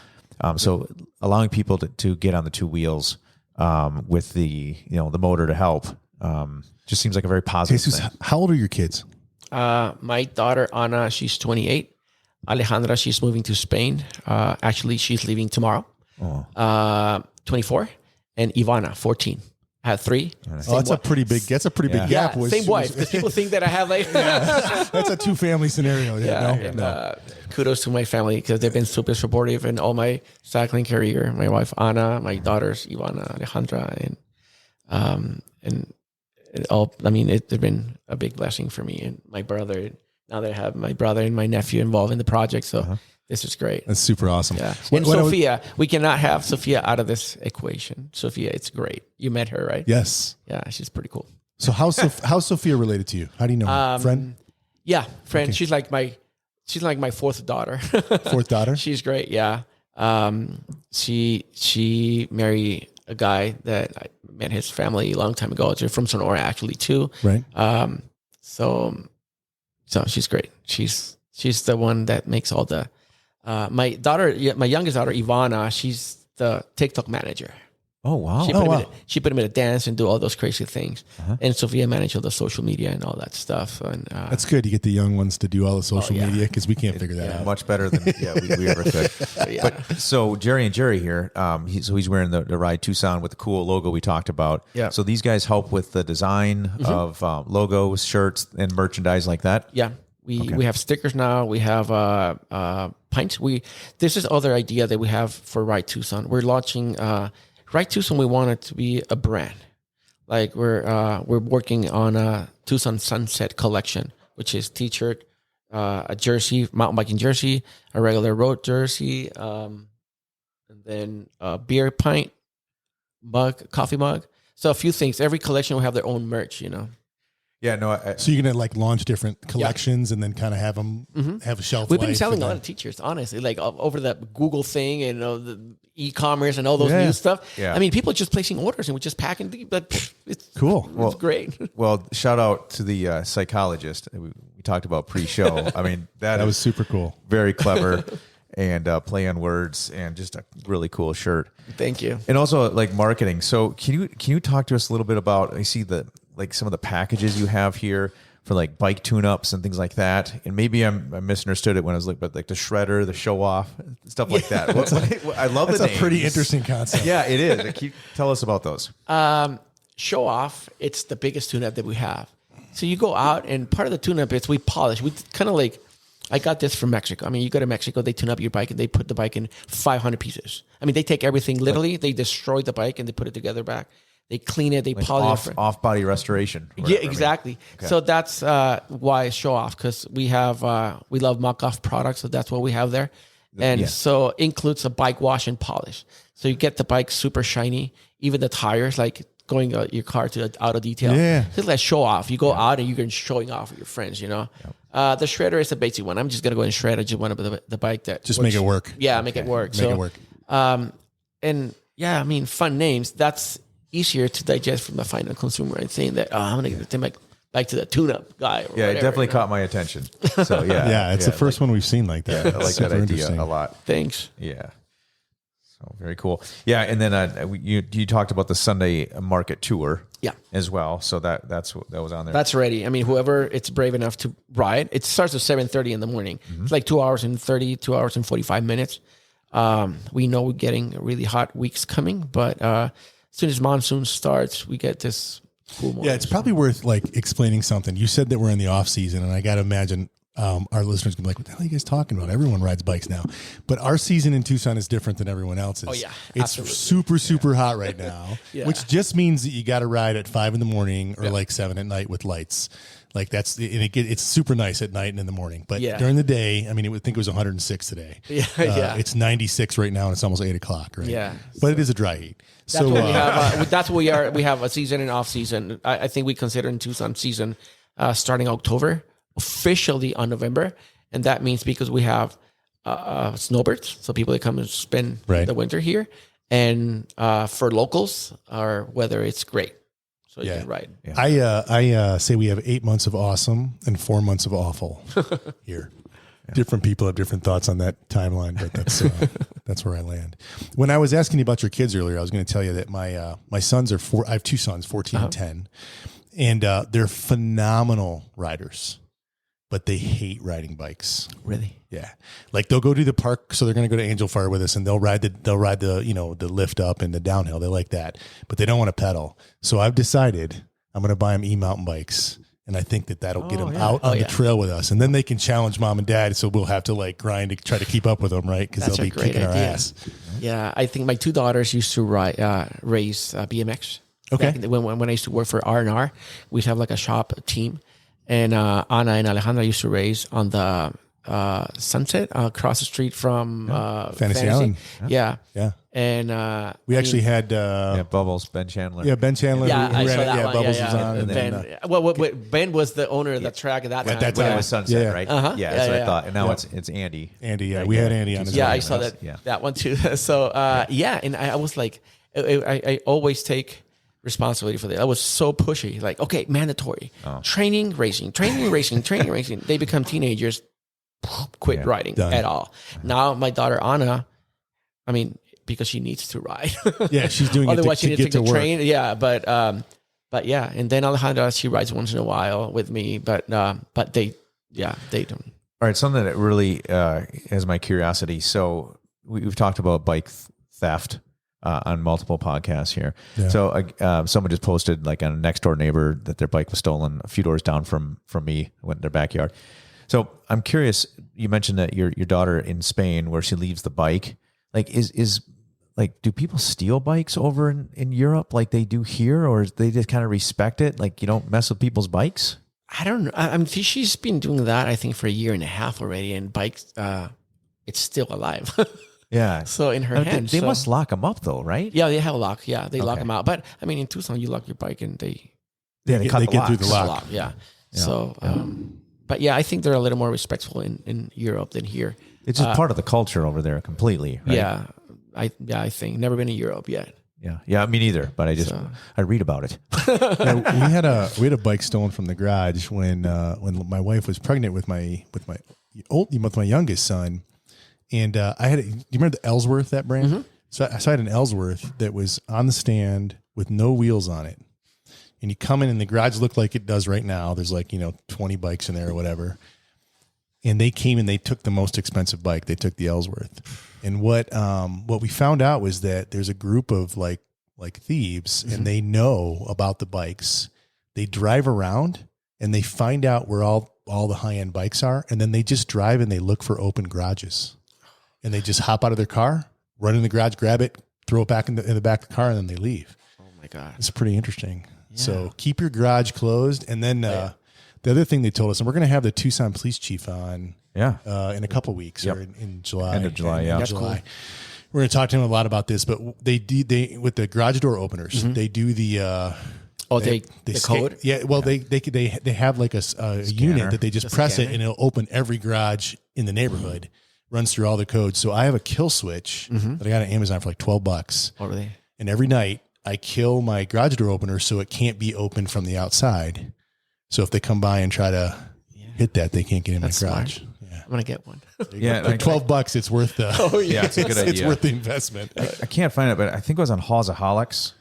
So allowing people to get on the two wheels with the motor to help just seems like a very positive thing. How old are your kids? My daughter, Ana, she's 28. Alejandra, she's moving to Spain. Actually, she's leaving tomorrow. 24. And Ivana, 14. I have 3. That's a pretty big gap. Yeah, same wife. Because people think that I have like... That's a 2-family scenario. Kudos to my family because they've been super supportive in all my cycling career. My wife, Ana, my daughters, Ivana, Alejandra, and it all, it's been a big blessing for me and my brother. Now that I have my brother and my nephew involved in the project, so this is great. That's super awesome. Yeah. And Sophia, we cannot have Sophia out of this equation. Sophia, it's great. You met her, right? Yes. Yeah, she's pretty cool. So how's Sophia related to you? How do you know her? Friend? Yeah, friend. Okay. She's like my fourth daughter. Fourth daughter? She's great. Yeah. She married a guy that I met his family a long time ago. They're from Sonora actually too. Right. So she's great. She's the one that makes all the, my youngest daughter, Ivana, she's the TikTok manager. Oh, wow. She put him in a dance and do all those crazy things. And Sophia managed all the social media and all that stuff. And that's good. You get the young ones to do all the social media because we can't figure that out. Much better than we ever could. But so Jerry and Jerry here, he's wearing the Ride Tucson with the cool logo we talked about. Yeah. So these guys help with the design of logos, shirts, and merchandise like that? Yeah. We have stickers now. We have pints. This is other idea that we have for Ride Tucson. We're launching Ride Tucson. We want it to be a brand. Like we're working on a Tucson Sunset collection, which is t-shirt, a jersey, mountain biking jersey, a regular road jersey, and then a beer pint mug, coffee mug. So a few things. Every collection will have their own merch. Yeah, no. So you're gonna like launch different collections and then kind of have them have a shelf. We've been life selling and a lot then- of t-shirts, honestly, like over the Google thing and the e-commerce and all those Yeah. new stuff. Yeah. I mean, people just placing orders and we're just packing. But it's Cool. It's great. Well, shout out to the psychologist we talked about pre-show. I mean, That was super cool. very clever and play on words and just a really cool shirt. Thank you. And also like marketing. So can you talk to us a little bit about? I see some of the packages you have here for like bike tune-ups and things like that. And maybe I misunderstood it when I was like the shredder, the show off, stuff like that. I love That's the a names. pretty interesting concept. Yeah, it is. Tell us about those. Show off, it's the biggest tune-up that we have. So you go out and part of the tune-up is we polish. We kind of like, I got this from Mexico. I mean, you go to Mexico, they tune up your bike and they put the bike in 500 pieces. I mean, they take everything literally, they destroy the bike and they put it together back. They clean it, they Like polish it. off-body restoration. or Yeah, whatever. I mean, exactly. okay. So that's why show off, because we have we love mock-off products, so that's what we have there. And Yeah. so includes a bike wash and polish. So you get the bike super shiny, even the tires, like going your car to the auto detail. Yeah. Just like show off. You go out and you're showing off with your friends, you know. The shredder is a basic one. I'm just gonna go and shred. I just want the bike that Just works. make it work. Yeah, make it work. Make it work. And yeah, I mean, fun names. That's easier to digest from the final consumer and saying that, I'm going to take my bike to the tune-up guy. Or Yeah, whatever, it definitely you know? caught my attention. So yeah, Yeah, it's the first one we've seen like that. I like Super that idea interesting. a lot. Thanks. Yeah. So very cool. Yeah, and then you talked about the Sunday market tour. Yeah. As well. So that was on there. That's ready. I mean, whoever it's brave enough to ride, it starts at 7:30 in the morning. Mm-hmm. It's like 2 hours and 45 minutes. We know we're getting really hot weeks coming, but as soon as monsoon starts, we get this cool morning. Yeah, it's probably worth like explaining something. You said that we're in the off season, and I got to imagine our listeners can be like, "What the hell are you guys talking about?" Everyone rides bikes now, but our season in Tucson is different than everyone else's. Oh, yeah, it's absolutely. super hot right now, Yeah. which just means that you got to ride at 5 a.m. or like 7 at night with lights. Like it's super nice at night and in the morning, but Yeah. during the day, I mean, I think it was 106 today. Yeah, yeah. It's 96 right now, and it's almost 8 o'clock. Right? Yeah. but it is a dry heat. That's So what we have. That's what we are. We have a season and off season. I think we consider in Tucson season starting October, officially on November. And that means because we have snowbirds, so people that come and spend Right. the winter here. And for locals, our weather it's great. So you can ride. I say we have 8 months of awesome and 4 months of awful here. Different people have different thoughts on that timeline, but that's where I land. When I was asking you about your kids earlier, I was going to tell you that my sons are I have two sons, 14 and 10, and they're phenomenal riders, but they hate riding bikes. Really? Yeah. Like they'll go to the park. So they're going to go to Angel Fire with us and they'll ride the, the lift up and the downhill. They like that, but they don't want to pedal. So I've decided I'm going to buy them e-mountain bikes. And I think that'll get them out on the trail with us. And then they can challenge mom and dad. So we'll have to like grind to try to keep up with them. Right. Cause That's they'll a be great kicking our idea. ass. Yeah, I think my two daughters used to race BMX. Okay. Back when I used to work for R&R, we used to have like a shop team. And Ana and Alejandra used to race on the Sunset across the street from Fantasy Island. Yeah. Yeah. And We actually had, Bubbles, Ben Chandler. Ben Chandler. yeah, who I ran saw it. that one. Bubbles yeah, was on. yeah. And Ben, then, Ben was the owner of the track at that time. that When time. it was Sunset, Yeah. right? Uh-huh. Yeah, Yeah, that's what yeah. I thought. And now it's Andy. Andy. We had Andy on as Yeah, well. I saw that one too. So and I was like, I always take responsibility for that. I was so pushy, like, okay, mandatory training, racing. They become teenagers, quit riding done. at all. Now my daughter Anna, I mean, because she needs to ride. Yeah. She's doing it Otherwise, to she needs get to to work. train. Yeah, but yeah, and then Alejandra, she rides once in a while with me, but they don't. All right, something that really has my curiosity. So we've talked about bike theft on multiple podcasts here. Yeah. So someone just posted like on a next door neighbor that their bike was stolen a few doors down from me, went in their backyard. So I'm curious. You mentioned that your daughter in Spain, where she leaves the bike, like is like, do people steal bikes over in Europe like they do here, or they just kind of respect it? Like you don't mess with people's bikes? I don't know. I mean, she's been doing that, I think, for a year and a half already, and bikes, it's still alive. Yeah. So in her They hands. must lock them up though, right? Yeah, they have a lock. Yeah, they lock Okay. them out. But I mean, in Tucson, you lock your bike and they they cut the get through locks. the A lock. lot, yeah. So, but yeah, I think they're a little more respectful in Europe than here. It's just part of the culture over there completely. Right? Yeah, I think never been to Europe yet. Yeah. Me neither. But I read about it. Yeah, we had a bike stolen from the garage when my wife was pregnant with my youngest son, and I had. Do you remember the Ellsworth, that brand? Mm-hmm. So I had an Ellsworth that was on the stand with no wheels on it, and you come in and the garage looked like it does right now. There's 20 bikes in there or whatever, and they came and they took the most expensive bike. They took the Ellsworth, and what we found out was that there's a group of like thieves, and they know about the bikes. They drive around and they find out where all the high-end bikes are, and then they just drive and they look for open garages, and they just hop out of their car, run in the garage, grab it, throw it back in the back of the car, and then they leave. Oh my God. It's pretty interesting. Yeah. So keep your garage closed. And then the other thing they told us, and we're going to have the Tucson police chief on in a couple of weeks or in July. End of July, yeah. That's July. cool. We're going to talk to him a lot about this, but they with the garage door openers, they do the the code? Yeah, well, they have like a unit that they just press it and it'll open every garage in the neighborhood, runs through all the codes. So I have a kill switch that I got on Amazon for like $12. Oh, really? And every night I kill my garage door opener so it can't be opened from the outside. So if they come by and try to hit that, they can't get in That's my garage. smart. Yeah. I'm gonna get one. Like $12, it's worth the. Oh yeah, it's a good idea. It's worth the investment. I can't find it, but I think it was on Hawsaholics,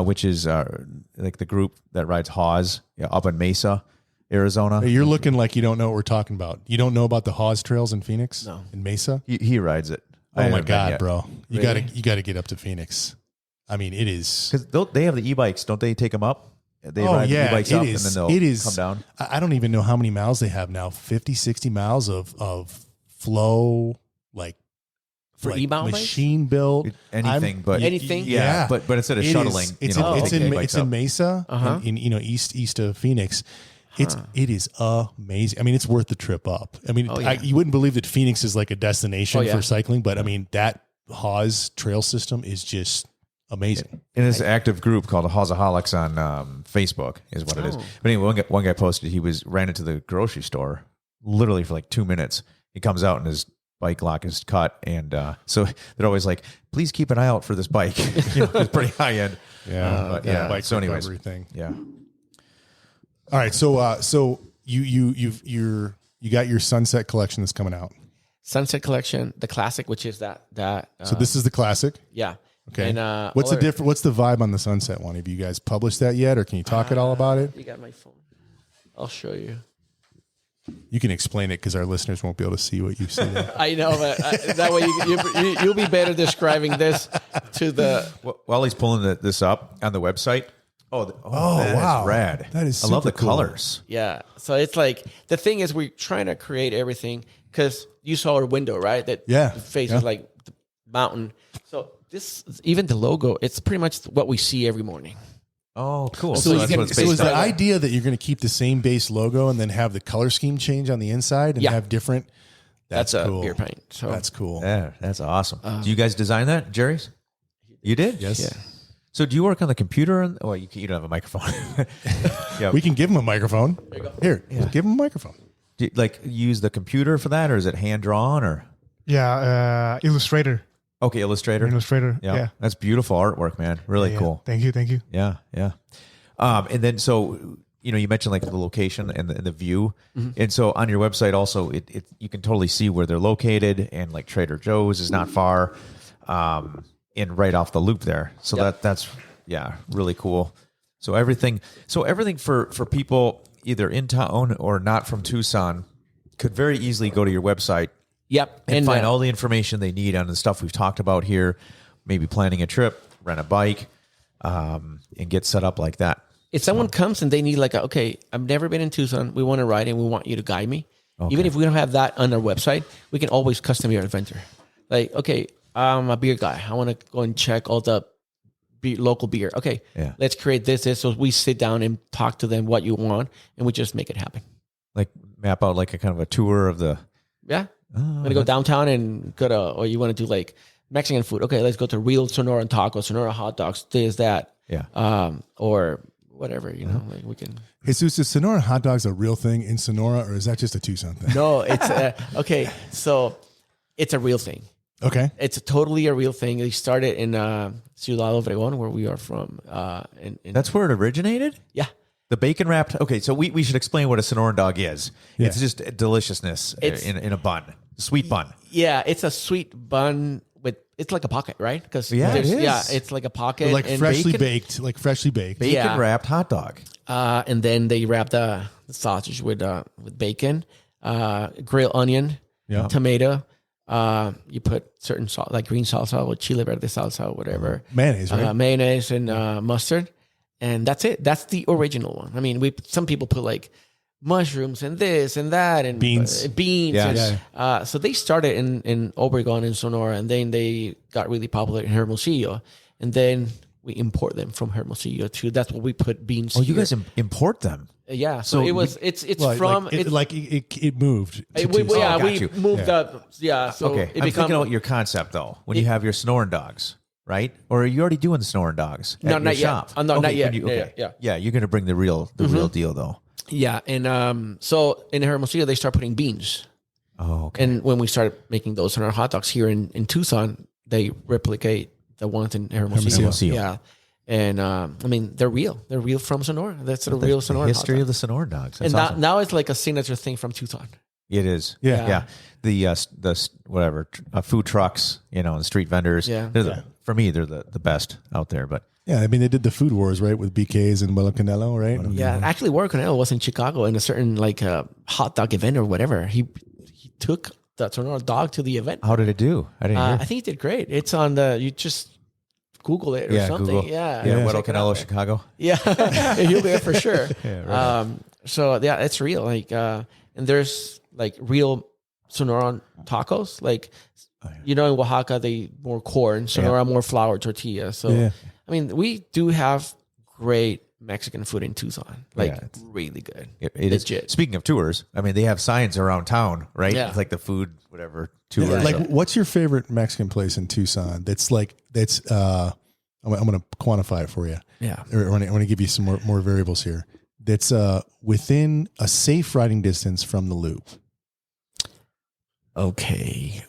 which is like the group that rides Haws up in Mesa, Arizona. You're looking like you don't know what we're talking about. You don't know about the Haws trails in Phoenix? No. In Mesa? He rides it. Oh my God, bro! You Really? gotta get up to Phoenix. I mean, it is. Because they have the e-bikes, don't they? Take them up. They ride the e-bikes up, and then they'll come down. I don't even know how many miles they have now. 50, 60 miles of flow, like For e-mountain bikes? machine built Anything, but Anything? yeah. But instead of It shuttling, is. It's in Mesa, in east of Phoenix. It is amazing. I mean, it's worth the trip up. I mean, you wouldn't believe that Phoenix is like a destination for cycling, but I mean that Haws trail system is just amazing. In this active group called Hawsaholics on Facebook is what it is. But anyway, one guy posted he ran into the grocery store literally for like 2 minutes. He comes out and his bike lock is cut, and so they're always like, "Please keep an eye out for this bike." It's pretty high end. Bike So, anyways, thing. yeah. All right, so you got your Sunset collection that's coming out. Sunset Collection, the classic, which is that. So this is the classic. Yeah. Okay. And, What's the difference? What's the vibe on the Sunset one? Have you guys published that yet, or can you talk at all about it? You got my phone. I'll show you. You can explain it because our listeners won't be able to see what you see. I know, but that way you'll be better describing this to the. While he's pulling this up on the website. That wow. is rad. That is I love the super cool. colors. Yeah. So it's like the thing is we're trying to create everything because you saw our window, right? That faces like the mountain. So this, even the logo, it's pretty much what we see every morning. Oh, cool. So that's what it's is based the on. idea that you're going to keep the same base logo and then have the color scheme change on the inside and have different? That's a cool. beer pint. So That's cool. Yeah, that's awesome. Do you guys design that, Jerry's? You did? Yes. Yeah. So do you work on the computer? You don't have a microphone. Yeah. We can give him a microphone. There you go. Here, give him a microphone. Do you, use the computer for that, or is it hand drawn? Or Illustrator. okay, Illustrator. Yeah. That's beautiful artwork, man. Really cool. Thank you. Yeah. And then so you mentioned like the location and the view, and so on your website also it you can totally see where they're located, and like Trader Joe's is not far, and right off the loop there. So that's really cool. So everything for people either in town or not from Tucson could very easily go to your website. Yep. And find all the information they need on the stuff we've talked about here, maybe planning a trip, rent a bike, and get set up like that. If someone comes and they need I've never been in Tucson, we want to ride and we want you to guide me. Okay. Even if we don't have that on our website, we can always custom your adventure. Like, okay, I'm a beer guy. I want to go and check all the local beer. Okay, let's create this. So we sit down and talk to them what you want, and we just make it happen. Like map out like a kind of a tour of the... Yeah. I'm going to go downtown and go to, or you want to do like Mexican food. Okay, let's go to Real Sonora and Tacos, Sonora hot dogs, this, that. Yeah. Or whatever, you know, like we can. Jesus, is Sonora hot dogs a real thing in Sonora, or is that just a Tucson thing? No, it's okay. So it's a real thing. Okay. It's totally a real thing. They started in Ciudad Obregón, where we are from. That's where it originated? Yeah. The bacon wrapped. Okay, so we should explain what a Sonoran dog is. Yeah. It's just deliciousness in a bun, sweet bun. Yeah, it's a sweet bun with. It's like a pocket, right? Because Yeah, it is. Yeah, it's like a pocket, Like and freshly bacon, baked. Bacon Yeah. wrapped hot dog. And then they wrap the sausage with bacon, grilled onion, Yeah. tomato. You put certain salt, like green salsa or chile verde salsa or whatever. Mayonnaise, right? Mayonnaise and mustard, and that's it. That's the original one. I mean, some people put like mushrooms and this and that and Beans. beans. Yeah. And, so they started in Obregon and Sonora, and then they got really popular in Hermosillo, and then we import them from Hermosillo too. That's what we put beans. Oh, you here. guys import them? Yeah, so So it was. It's Well, from. like, it moved. to we, Tucson. yeah, got we you. moved up. Yeah, so Okay, it I'm become thinking about your concept though. When you have your Sonoran dogs, right? Or are you already doing the Sonoran dogs? No, at not your yet. shop? No, not Okay, yet. when you- Yeah, okay. yeah. Yeah, you're going to bring the real deal though. yeah, and so in Hermosillo they start putting beans, Oh, okay. and when we started making those on our hot dogs here in Tucson, they replicate the ones in Hermosillo. Hermosillo. Yeah, and I mean they're real. They're real from Sonora. That's the real Sonora history hot of the Sonoran dogs. dog. That's And awesome. now it's like a signature thing from Tucson. It is. Yeah. Yeah. The whatever food trucks, the street vendors. Yeah. For me, they're the best out there. But Yeah, I mean, they did the food wars, right, with BK's and Willow Canelo, right? Yeah, actually, Warren Cornell was in Chicago in a certain like hot dog event or whatever. He took the Sonora dog to the event. how did it do? I didn't hear. I think he did great. It's on you just Google it or Yeah, something. Google. Yeah, Yeah, check Widow it out Canelo, there. Chicago. Yeah, he'll be there for sure. Yeah, So yeah, it's real. Like, and there's like real Sonoran tacos. Like, in Oaxaca they more corn, Sonora more flour tortilla. So Yeah. I mean, we do have great Mexican food in Tucson. Like, Yeah, it's- really good. It is. Legit. Speaking of tours, I mean, they have signs around town, right? Yeah. It's like the food, whatever Yeah, tours. like, what's your favorite Mexican place in Tucson? I'm going to quantify it for you. Yeah. I want to give you some more variables here. That's within a safe riding distance from the loop. Okay,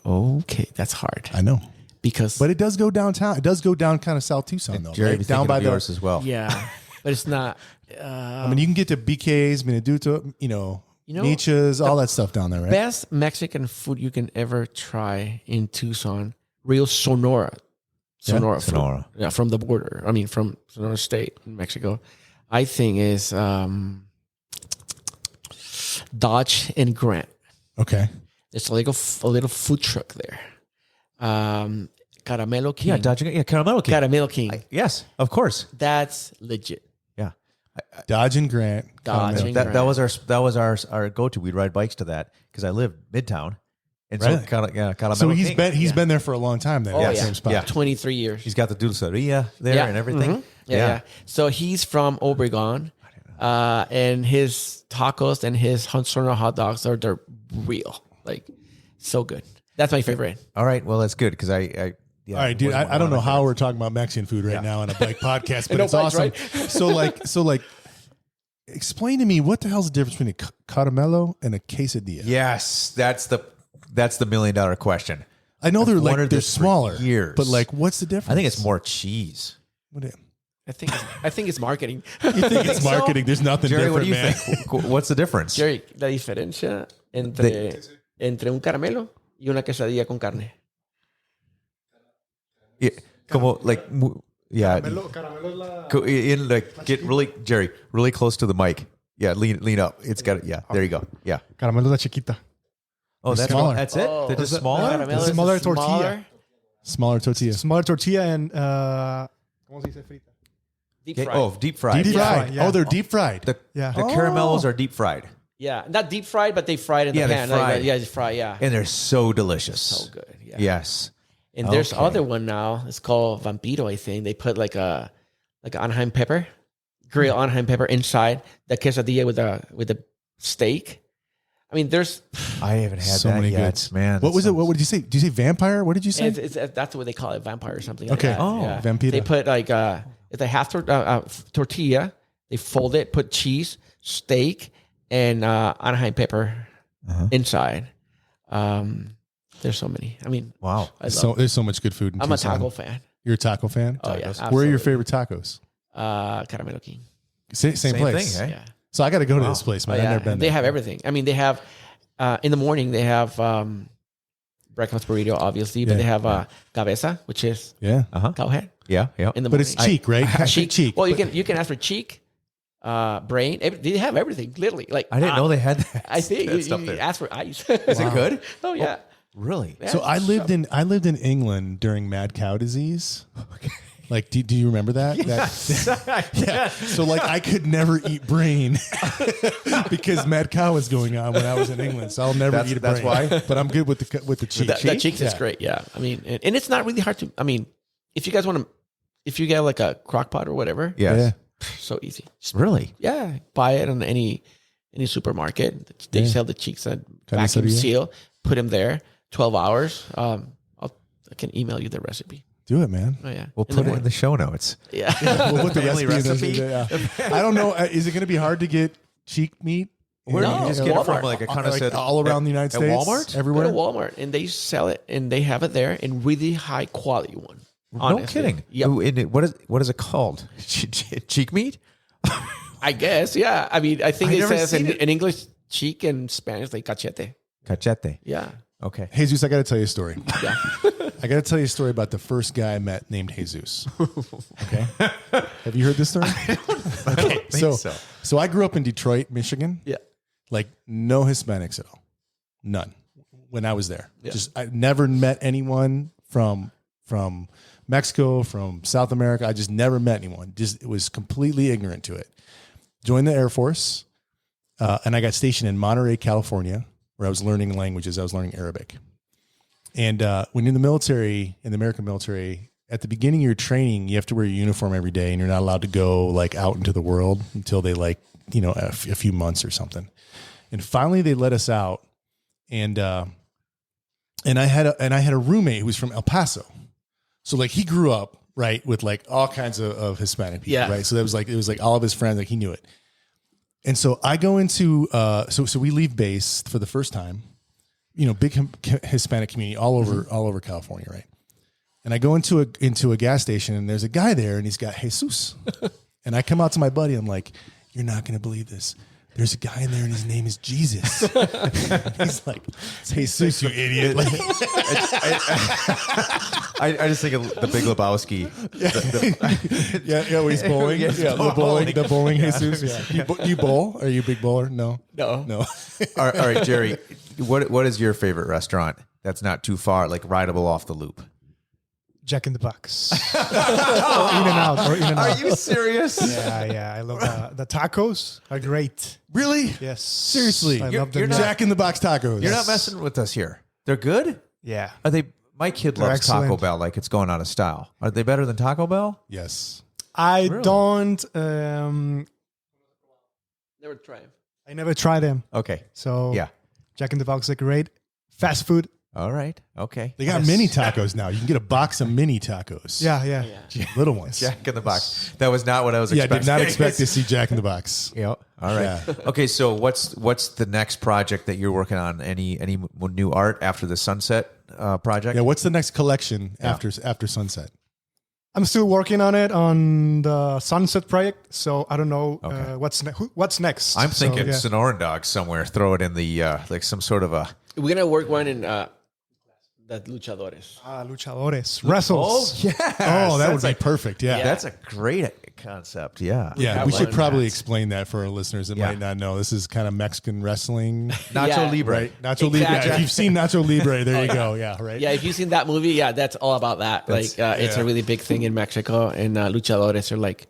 that's hard I know, because but it does go downtown. It does go down kind of South Tucson though, Jerry, right? be Down thinking by of the. yours as well. yeah, but it's not. I mean, you can get to BK's, Minuto, Nietzsche's, all that stuff down there, right? Best Mexican food you can ever try in Tucson, real Sonora food. Sonora. Yeah, from the border. I mean, from Sonora State in Mexico. I think is Dodge and Grant. Okay. There's a little food truck there. Caramelo King. Yeah, Caramelo King. Caramelo King. Yes, of course. That's legit. Yeah. Dodge and Grant. Dodge Caramel. and That was our go to. We'd ride bikes to that because I live Midtown, and Really? so Caramelo So King. he's been there for a long time then. Oh, in that yeah. same spot. Yeah. 23 years. He's got the dulceria there Yeah. and everything. Mhm. Yeah. So he's from Obregon, and his tacos and his Sonora hot dogs they're real, like so good. That's my favorite. All right, well that's good because I All right, dude. I don't know how we're talking about Mexican food right now on a bike podcast, but No it's bikes, awesome. right? So like, explain to me what the hell's the difference between a caramelo and a quesadilla? Yes, that's the $1 million question. I know they're wondered like they're this for smaller, years. but like, what's the difference? I think it's more cheese. What is- I think it's marketing. you think it's marketing? There's nothing Jerry, different, what do you man. think? What's the difference? Jerry, la diferencia entre un caramelo y una quesadilla con carne. Yeah, como like yeah. Caramelo es la... In like get Jerry, really close to the mic. Yeah, lean up. It's got it. Yeah, there you go. Yeah. Caramelo es la chiquita. Oh, that's smaller. That's it. Oh. They're just The smaller. caramelo is Smaller a tortilla. Smaller tortilla. Smaller tortilla and... ¿Cómo se dice frita? deep Okay, fried. oh, deep fried. Deep fried. fried, yeah. Oh, they're deep fried. The Yeah. caramellos are deep fried, Yeah, not deep fried, but they fried in Yeah, the they pan. fry. Yeah, they fry. Yeah, and they're so delicious. so good. Yeah. Yes. And there's Okay. other one now. It's called Vampiro. I think they put like Anaheim pepper, grilled Anaheim pepper inside the quesadilla with the steak. I mean, there's I haven't had So that many yet, goods. man. What was it? sounds- What did you say? Did you say vampire? What did you say? it's that's what they call it, vampire or something. Okay. Like that. Oh, yeah. Vampiro. They put like it's a half tortilla They fold it, put cheese, steak, and Anaheim pepper inside. There's so many. I mean, Wow. There's so much good food in I'm a Tucson. taco fan. You're a taco fan? Oh, yeah, Where are your absolutely. favorite tacos? Caramelo King. Same place. thing, eh? Yeah. So I got to go to this place, man. Oh, I've yeah. never been They there. have everything. I mean, they have in the morning they have breakfast burrito, obviously, but Yeah. they have cabeza, which is Yeah. cow head. Yeah. Yeah. In the But morning. it's cheek, right? Cheek. Well, you can ask for cheek, brain. They have everything, literally. Like I didn't know they had that. I think that you stuff there. ask for ice. Is it good? Oh yeah. Really? Yeah, So I it's lived in England during mad cow disease. Like, do you remember that? Yeah. So like I could never eat brain because mad cow was going on when I was in England. So I'll never eat a brain. That's why? But I'm good with the cheek. That cheeks is Yeah. great. Yeah. I mean, and it's not really hard to. I mean, if you guys want to, if you get like a crock pot or whatever, Yes. Yeah. so easy. Just, Really? yeah, buy it in any supermarket. They sell the cheeks and vacuum Carniceria? seal. Put them there. 12 hours. I can email you the recipe. Do it, man. Oh yeah. We'll put it in the show notes. Yeah. We'll put the Family recipe. I don't know. Is it going to be hard to get cheek meat? Where do No, you just get it from? Walmart. Like a kind of Like said all around the United at States? Walmart? Go Everywhere? to Walmart and they sell it and they have it there in really high quality one. No Honestly. kidding. Yep. Ooh, and what is it called? Cheek meat? I guess. Yeah. I mean, I think I it never says seen in, it. in English cheek and Spanish like cachete. Cachete. Yeah. Okay. Jesus, I got to tell you a story. Yeah. I got to tell you a story about the first guy I met named Jesus. Okay. Have you heard this story? Okay. So I grew up in Detroit, Michigan. Yeah. Like no Hispanics at all. None. When I was there. Yeah. Just I never met anyone from Mexico, from South America. I just never met anyone. Just it was completely ignorant to it. Joined the Air Force, and I got stationed in Monterey, California, where I was learning languages. I was learning Arabic. And when you're in the military, in the American military, at the beginning of your training, you have to wear your uniform every day, and you're not allowed to go like out into the world until they a few months or something. And finally, they let us out, and I had a roommate who was from El Paso, so like he grew up right with like all kinds of Hispanic people, Yeah. right? So it was like all of his friends, like he knew it. And so I go into so we leave base for the first time, big Hispanic community all over California, right? And I go into a gas station and there's a guy there and he's got Jesus, and I come out to my buddy. I'm like, "You're not going to believe this. There's a guy in there and his name is Jesus." He's like, "Jesus, you idiot!" Like, I just think of the Big Lebowski. yeah, when he's bowling, Yeah, the bowling Jesus. Yeah, you bowl? Are you a big bowler? No. No. all right, Jerry. What is your favorite restaurant that's not too far, like rideable off the loop? Jack in the Box. In and out. Are you serious? Yeah. I love the tacos are great. Really? Yes. Seriously, I You're- love them. you're not- Jack in the Box tacos. You're not messing with us here. They're good? Yeah. Are they? My kid They're loves Taco excellent. Bell like it's going out of style. Are they better than Taco Bell? Yes. I Really? don't. Never try them. I never tried them. Okay. So Yeah. Jack in the Box is great. Fast food. All right. Okay. They got Yes. mini tacos now. You can get a box of mini tacos. Yeah. Little ones. Jack in the Box. That was not what I was Yeah, I expecting. did not expect to see Jack in the Box. Yeah. All right. Yeah. Okay. So what's the next project that you're working on? Any new art after the Sunset project? Yeah, what's the next collection after Sunset? I'm still working on it on the Sunset project. So I don't know Okay. what's next. I'm So, thinking yeah. Sonoran Dog somewhere. Throw it in the like some sort of a. We're gonna work one in that luchadores. Luchadores. Wrestles. yeah. Oh, that would be perfect. Yeah. That's a great concept. Yeah. Yeah, have we should one. probably explain that for our listeners that Yeah. might not know. This is kind of Mexican wrestling, Nacho Yeah. Libre. right? Nacho Exactly. Libre. Yeah, if you've seen Nacho Libre, there you go. Yeah, right. Yeah, if you've seen that movie, yeah, that's all about that. That's- It's a really big thing in Mexico, and luchadores are like,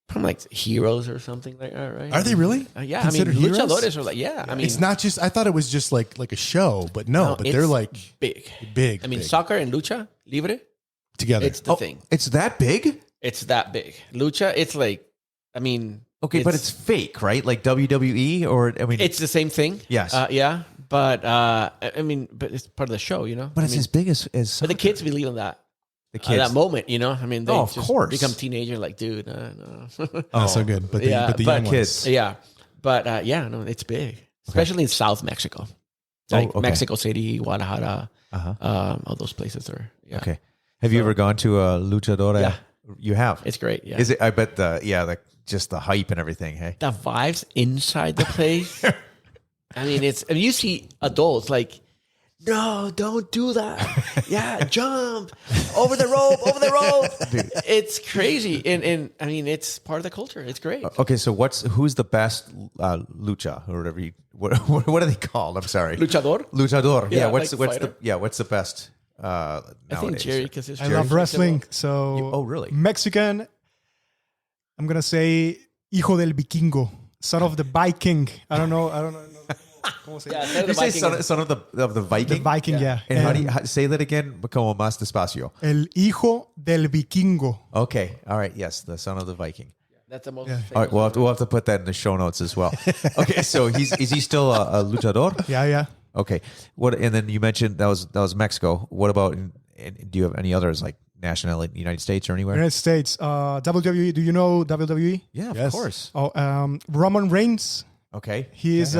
probably like heroes or something like that, right? Are they really? Yeah, I mean, Considered heroes? luchadores are like, yeah, I mean, It's not just. I thought it was just like a show, but no. But it's they're like big. big. I mean, big. soccer and lucha libre, together. it's the thing. It's that big? It's that big. Lucha, it's like, I mean, Okay, but it's fake, right? Like WWE or I mean it's the same thing. Yes. Yeah, but I mean, but it's part of the show, you know. but it's I mean, as big as but the kids believe in that. The kids. that moment, you know. I mean, they Oh, of just course. become teenagers. Like, dude, no. Not so good. But the, Yeah, but the but young kids. ones. Yeah, but yeah, no, it's big, especially in South Mexico, like okay. Mexico City, Guadalajara, Uh-huh. all those places are. Yeah. Okay. Have you ever gone to a luchadora? Yeah. You have. It's great. Yeah, Is it? I bet just the hype and everything. Hey. the vibes inside the place. I mean, you see adults like, no, don't do that. Yeah, jump over the rope. Dude. It's crazy, and I mean, it's part of the culture. It's great. Okay, so who's the best lucha or whatever? What are they called? I'm sorry, Luchador. luchador. Yeah, Yeah, what's like what's the best? I think Nowadays? Jerry, because I love wrestling. So Oh, really? Mexican. I'm gonna say hijo del vikingo, son of the Viking. I don't know. ¿Cómo se llama? Yeah, You say son of the Viking. The Viking, yeah. And how do you say that again? Como más despacio. El hijo del vikingo. Okay, all right. Yes, the son of the Viking. That's the most. Yeah. All right, we'll have to put that in the show notes as well. Okay, so is he still a luchador? Yeah. Okay. What? And then you mentioned that was Mexico. What about? Do you have any others like national in the United States or anywhere? United States. WWE. Do you know WWE? Yeah, of Yes. course. Oh, Roman Reigns. Okay. He is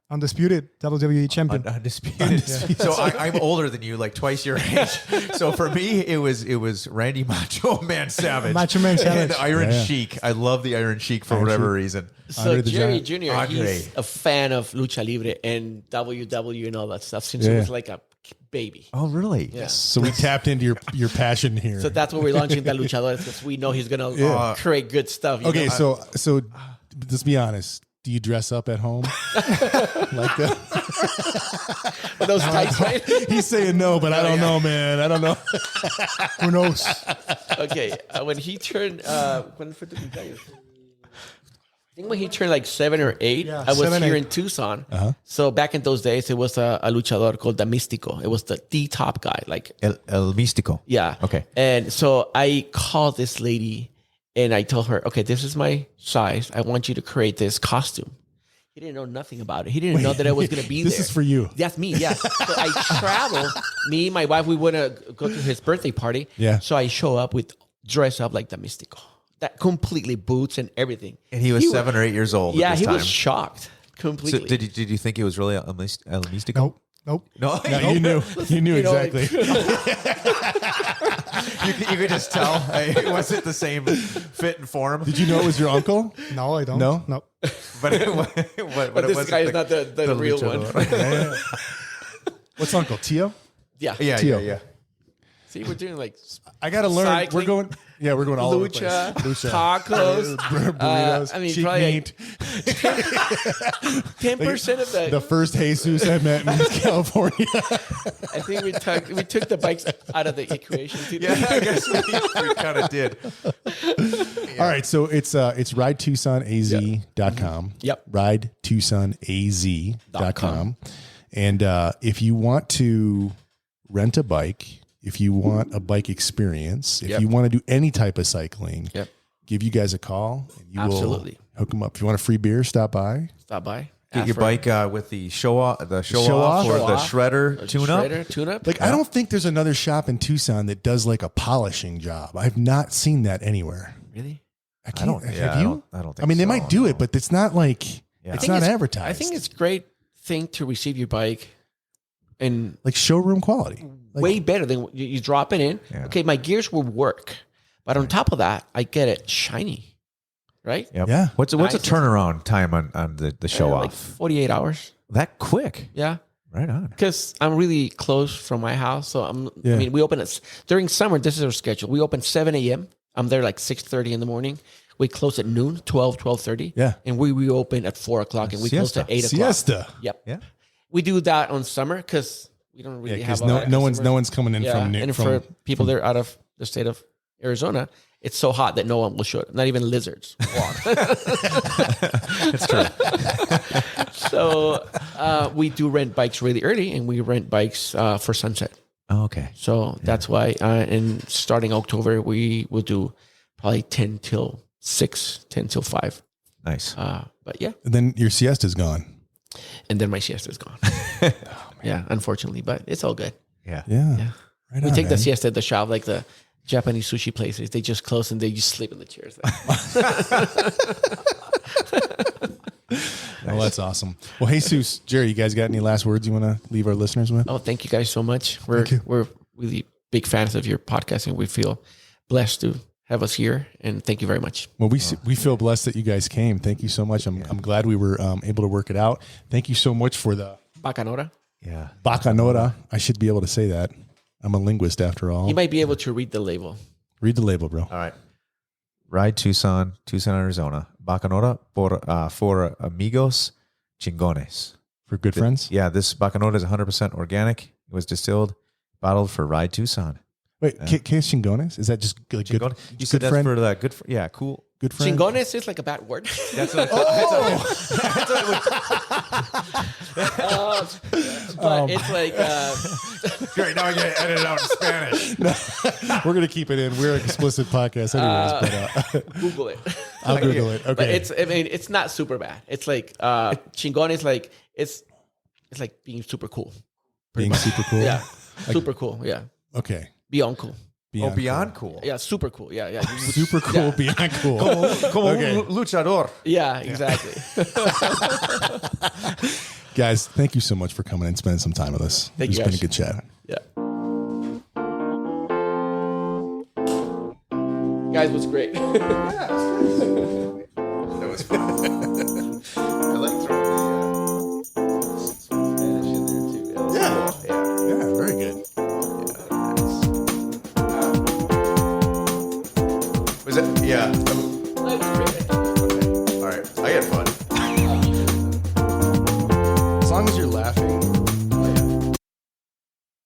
undisputed WWE champion. Undisputed. So I'm older than you, like twice your age. So for me, it was Randy Macho Man Savage. Macho Man Savage. And Iron Yeah. Sheik. I love the Iron Sheik for Iron whatever Sheik. reason. So Andre the Jerry Giant. Jr. Andre. He's a fan of lucha libre and WW and all that stuff since he Yeah. was like a baby. Oh, really? Yeah. So we tapped into your passion here. So that's what we're launching the luchadores because we know he's gonna create good stuff. you Okay, know? so let's be honest. Do you dress up at home like that? With those tights, right? He's saying no, but I don't know, man. I don't know. Who knows? Okay, when he turned, when fue tu cumpleaños? I think when he turned like 7 or 8, Yeah, I was 7, here 8. in Tucson. So back in those days, it was a luchador called the Místico. It was the top guy, like El Místico. yeah. Okay. And so I called this lady and I told her, okay, this is my size. I want you to create this costume. He didn't know nothing about it. He didn't know that I was going to be This there. is for you. That's me, yeah. So I travel. Me, my wife, we want to go to his birthday party. Yeah. So I show up dress up like the Místico. That completely boots and everything. And he was 7 or 8 years old. Yeah, at this he time. was shocked completely. So did you think it was really El Místico? Nope. No. No, you knew You know, exactly. You could just tell it wasn't the same fit and form. Did you know it was your uncle? No, I don't. No? No. But But this guy is not the real one. luchador. What's uncle? Tio? Yeah. Yeah. See, we're doing like I gotta learn. Cycling. We're going all over the lucha, place. tacos, burritos. I mean, cheap probably meat. 10% of The first Jesus I met in California. I think we took the bikes out of the equation. Too. Yeah, I guess we kind of did. All right, so it's ridetucsonaz.com. Yep. ridetucsonaz.com. And if you want to rent a bike, if you want a bike experience, if you want to do any type of cycling, give you guys a call and you Absolutely. will hook them up. If you want a free beer, stop by. Stop by. Get Ask your for bike with the show off or Show the off. shredder tune up. Shredder, tune up. Like, I don't think there's another shop in Tucson that does like a polishing job. I've not seen that anywhere. Really? I can't. yeah, have I you? don't think I mean, they so, might do it, but it's not like it's not advertised. I think it's a great thing to receive your bike and like showroom quality. Like, way better than you drop it in. Yeah. Okay, my gears will work, but on top of that, I get it shiny, right? Yep. Yeah. What's a Nice. turnaround time on the show Like off? 48 hours. That quick? Yeah. Right on. Because I'm really close from my house. So I mean, we open it during summer. This is our schedule. We open 7 a.m. I'm there like 6:30 in the morning. We close at noon, 12:30. Yeah. And we reopen at 4 o'clock and we close Siesta. at 8 o'clock. Siesta. Yep. Yeah. We do that on summer because we don't really have Because a lot of no one's customers. coming in from and from for people that are out of the state of Arizona, it's so hot that no one will show it. Not even lizards walk. That's true. So we do rent bikes really early, and we rent bikes for sunset. Oh, okay. So that's why, and starting October, we will do probably 10 till 6, 10 till 5. Nice. But yeah, And then your siesta's gone. and then my siesta is gone. Yeah, unfortunately, but it's all good. Yeah. Yeah. Yeah. Right We on, take the man. siesta at the shop, like the Japanese sushi places. They just close and they just sleep in the chairs. Well, that's awesome. Well, Jesus, Jerry, you guys got any last words you want to leave our listeners with? Oh, thank you guys so much. We're really big fans of your podcast, and we feel blessed to have us here. And thank you very much. Well, we feel blessed that you guys came. Thank you so much. I'm glad we were able to work it out. Thank you so much for the Bacanora. Yeah. Bacanora. I should be able to say that. I'm a linguist after all. You might be able to read the label. Read the label, bro. All right. Ride Tucson, Arizona. Bacanora for amigos chingones. For good friends? Yeah, this Bacanora is 100% organic. It was distilled, bottled for Ride Tucson. Wait, ¿qué es chingones? Is that just like good? Chingone? You said that's for the good. Yeah, cool. Good friend. Chingones is like a bad word. That's what. But it's like Great. Now I get to edit it out in Spanish. We're gonna keep it in. We're an explicit podcast, anyways. But Google it. I'll Google it. Okay. But it's not super bad. It's like chingon is like it's like being super cool. Being super cool. Yeah, super cool. Yeah, Okay. beyond cool. Beyond cool. Yeah, super cool. Yeah, yeah. Super cool. Yeah. Beyond cool. Como Okay. un luchador. Yeah, exactly. Guys, thank you so much for coming and spending some time with us. Thank It's you, been a guys. good chat. Yeah. Guys, was great. That was fun. I like throwing the Spanish in there too. Yeah. Yeah. Yeah, very good. Was it? Yeah. That was great.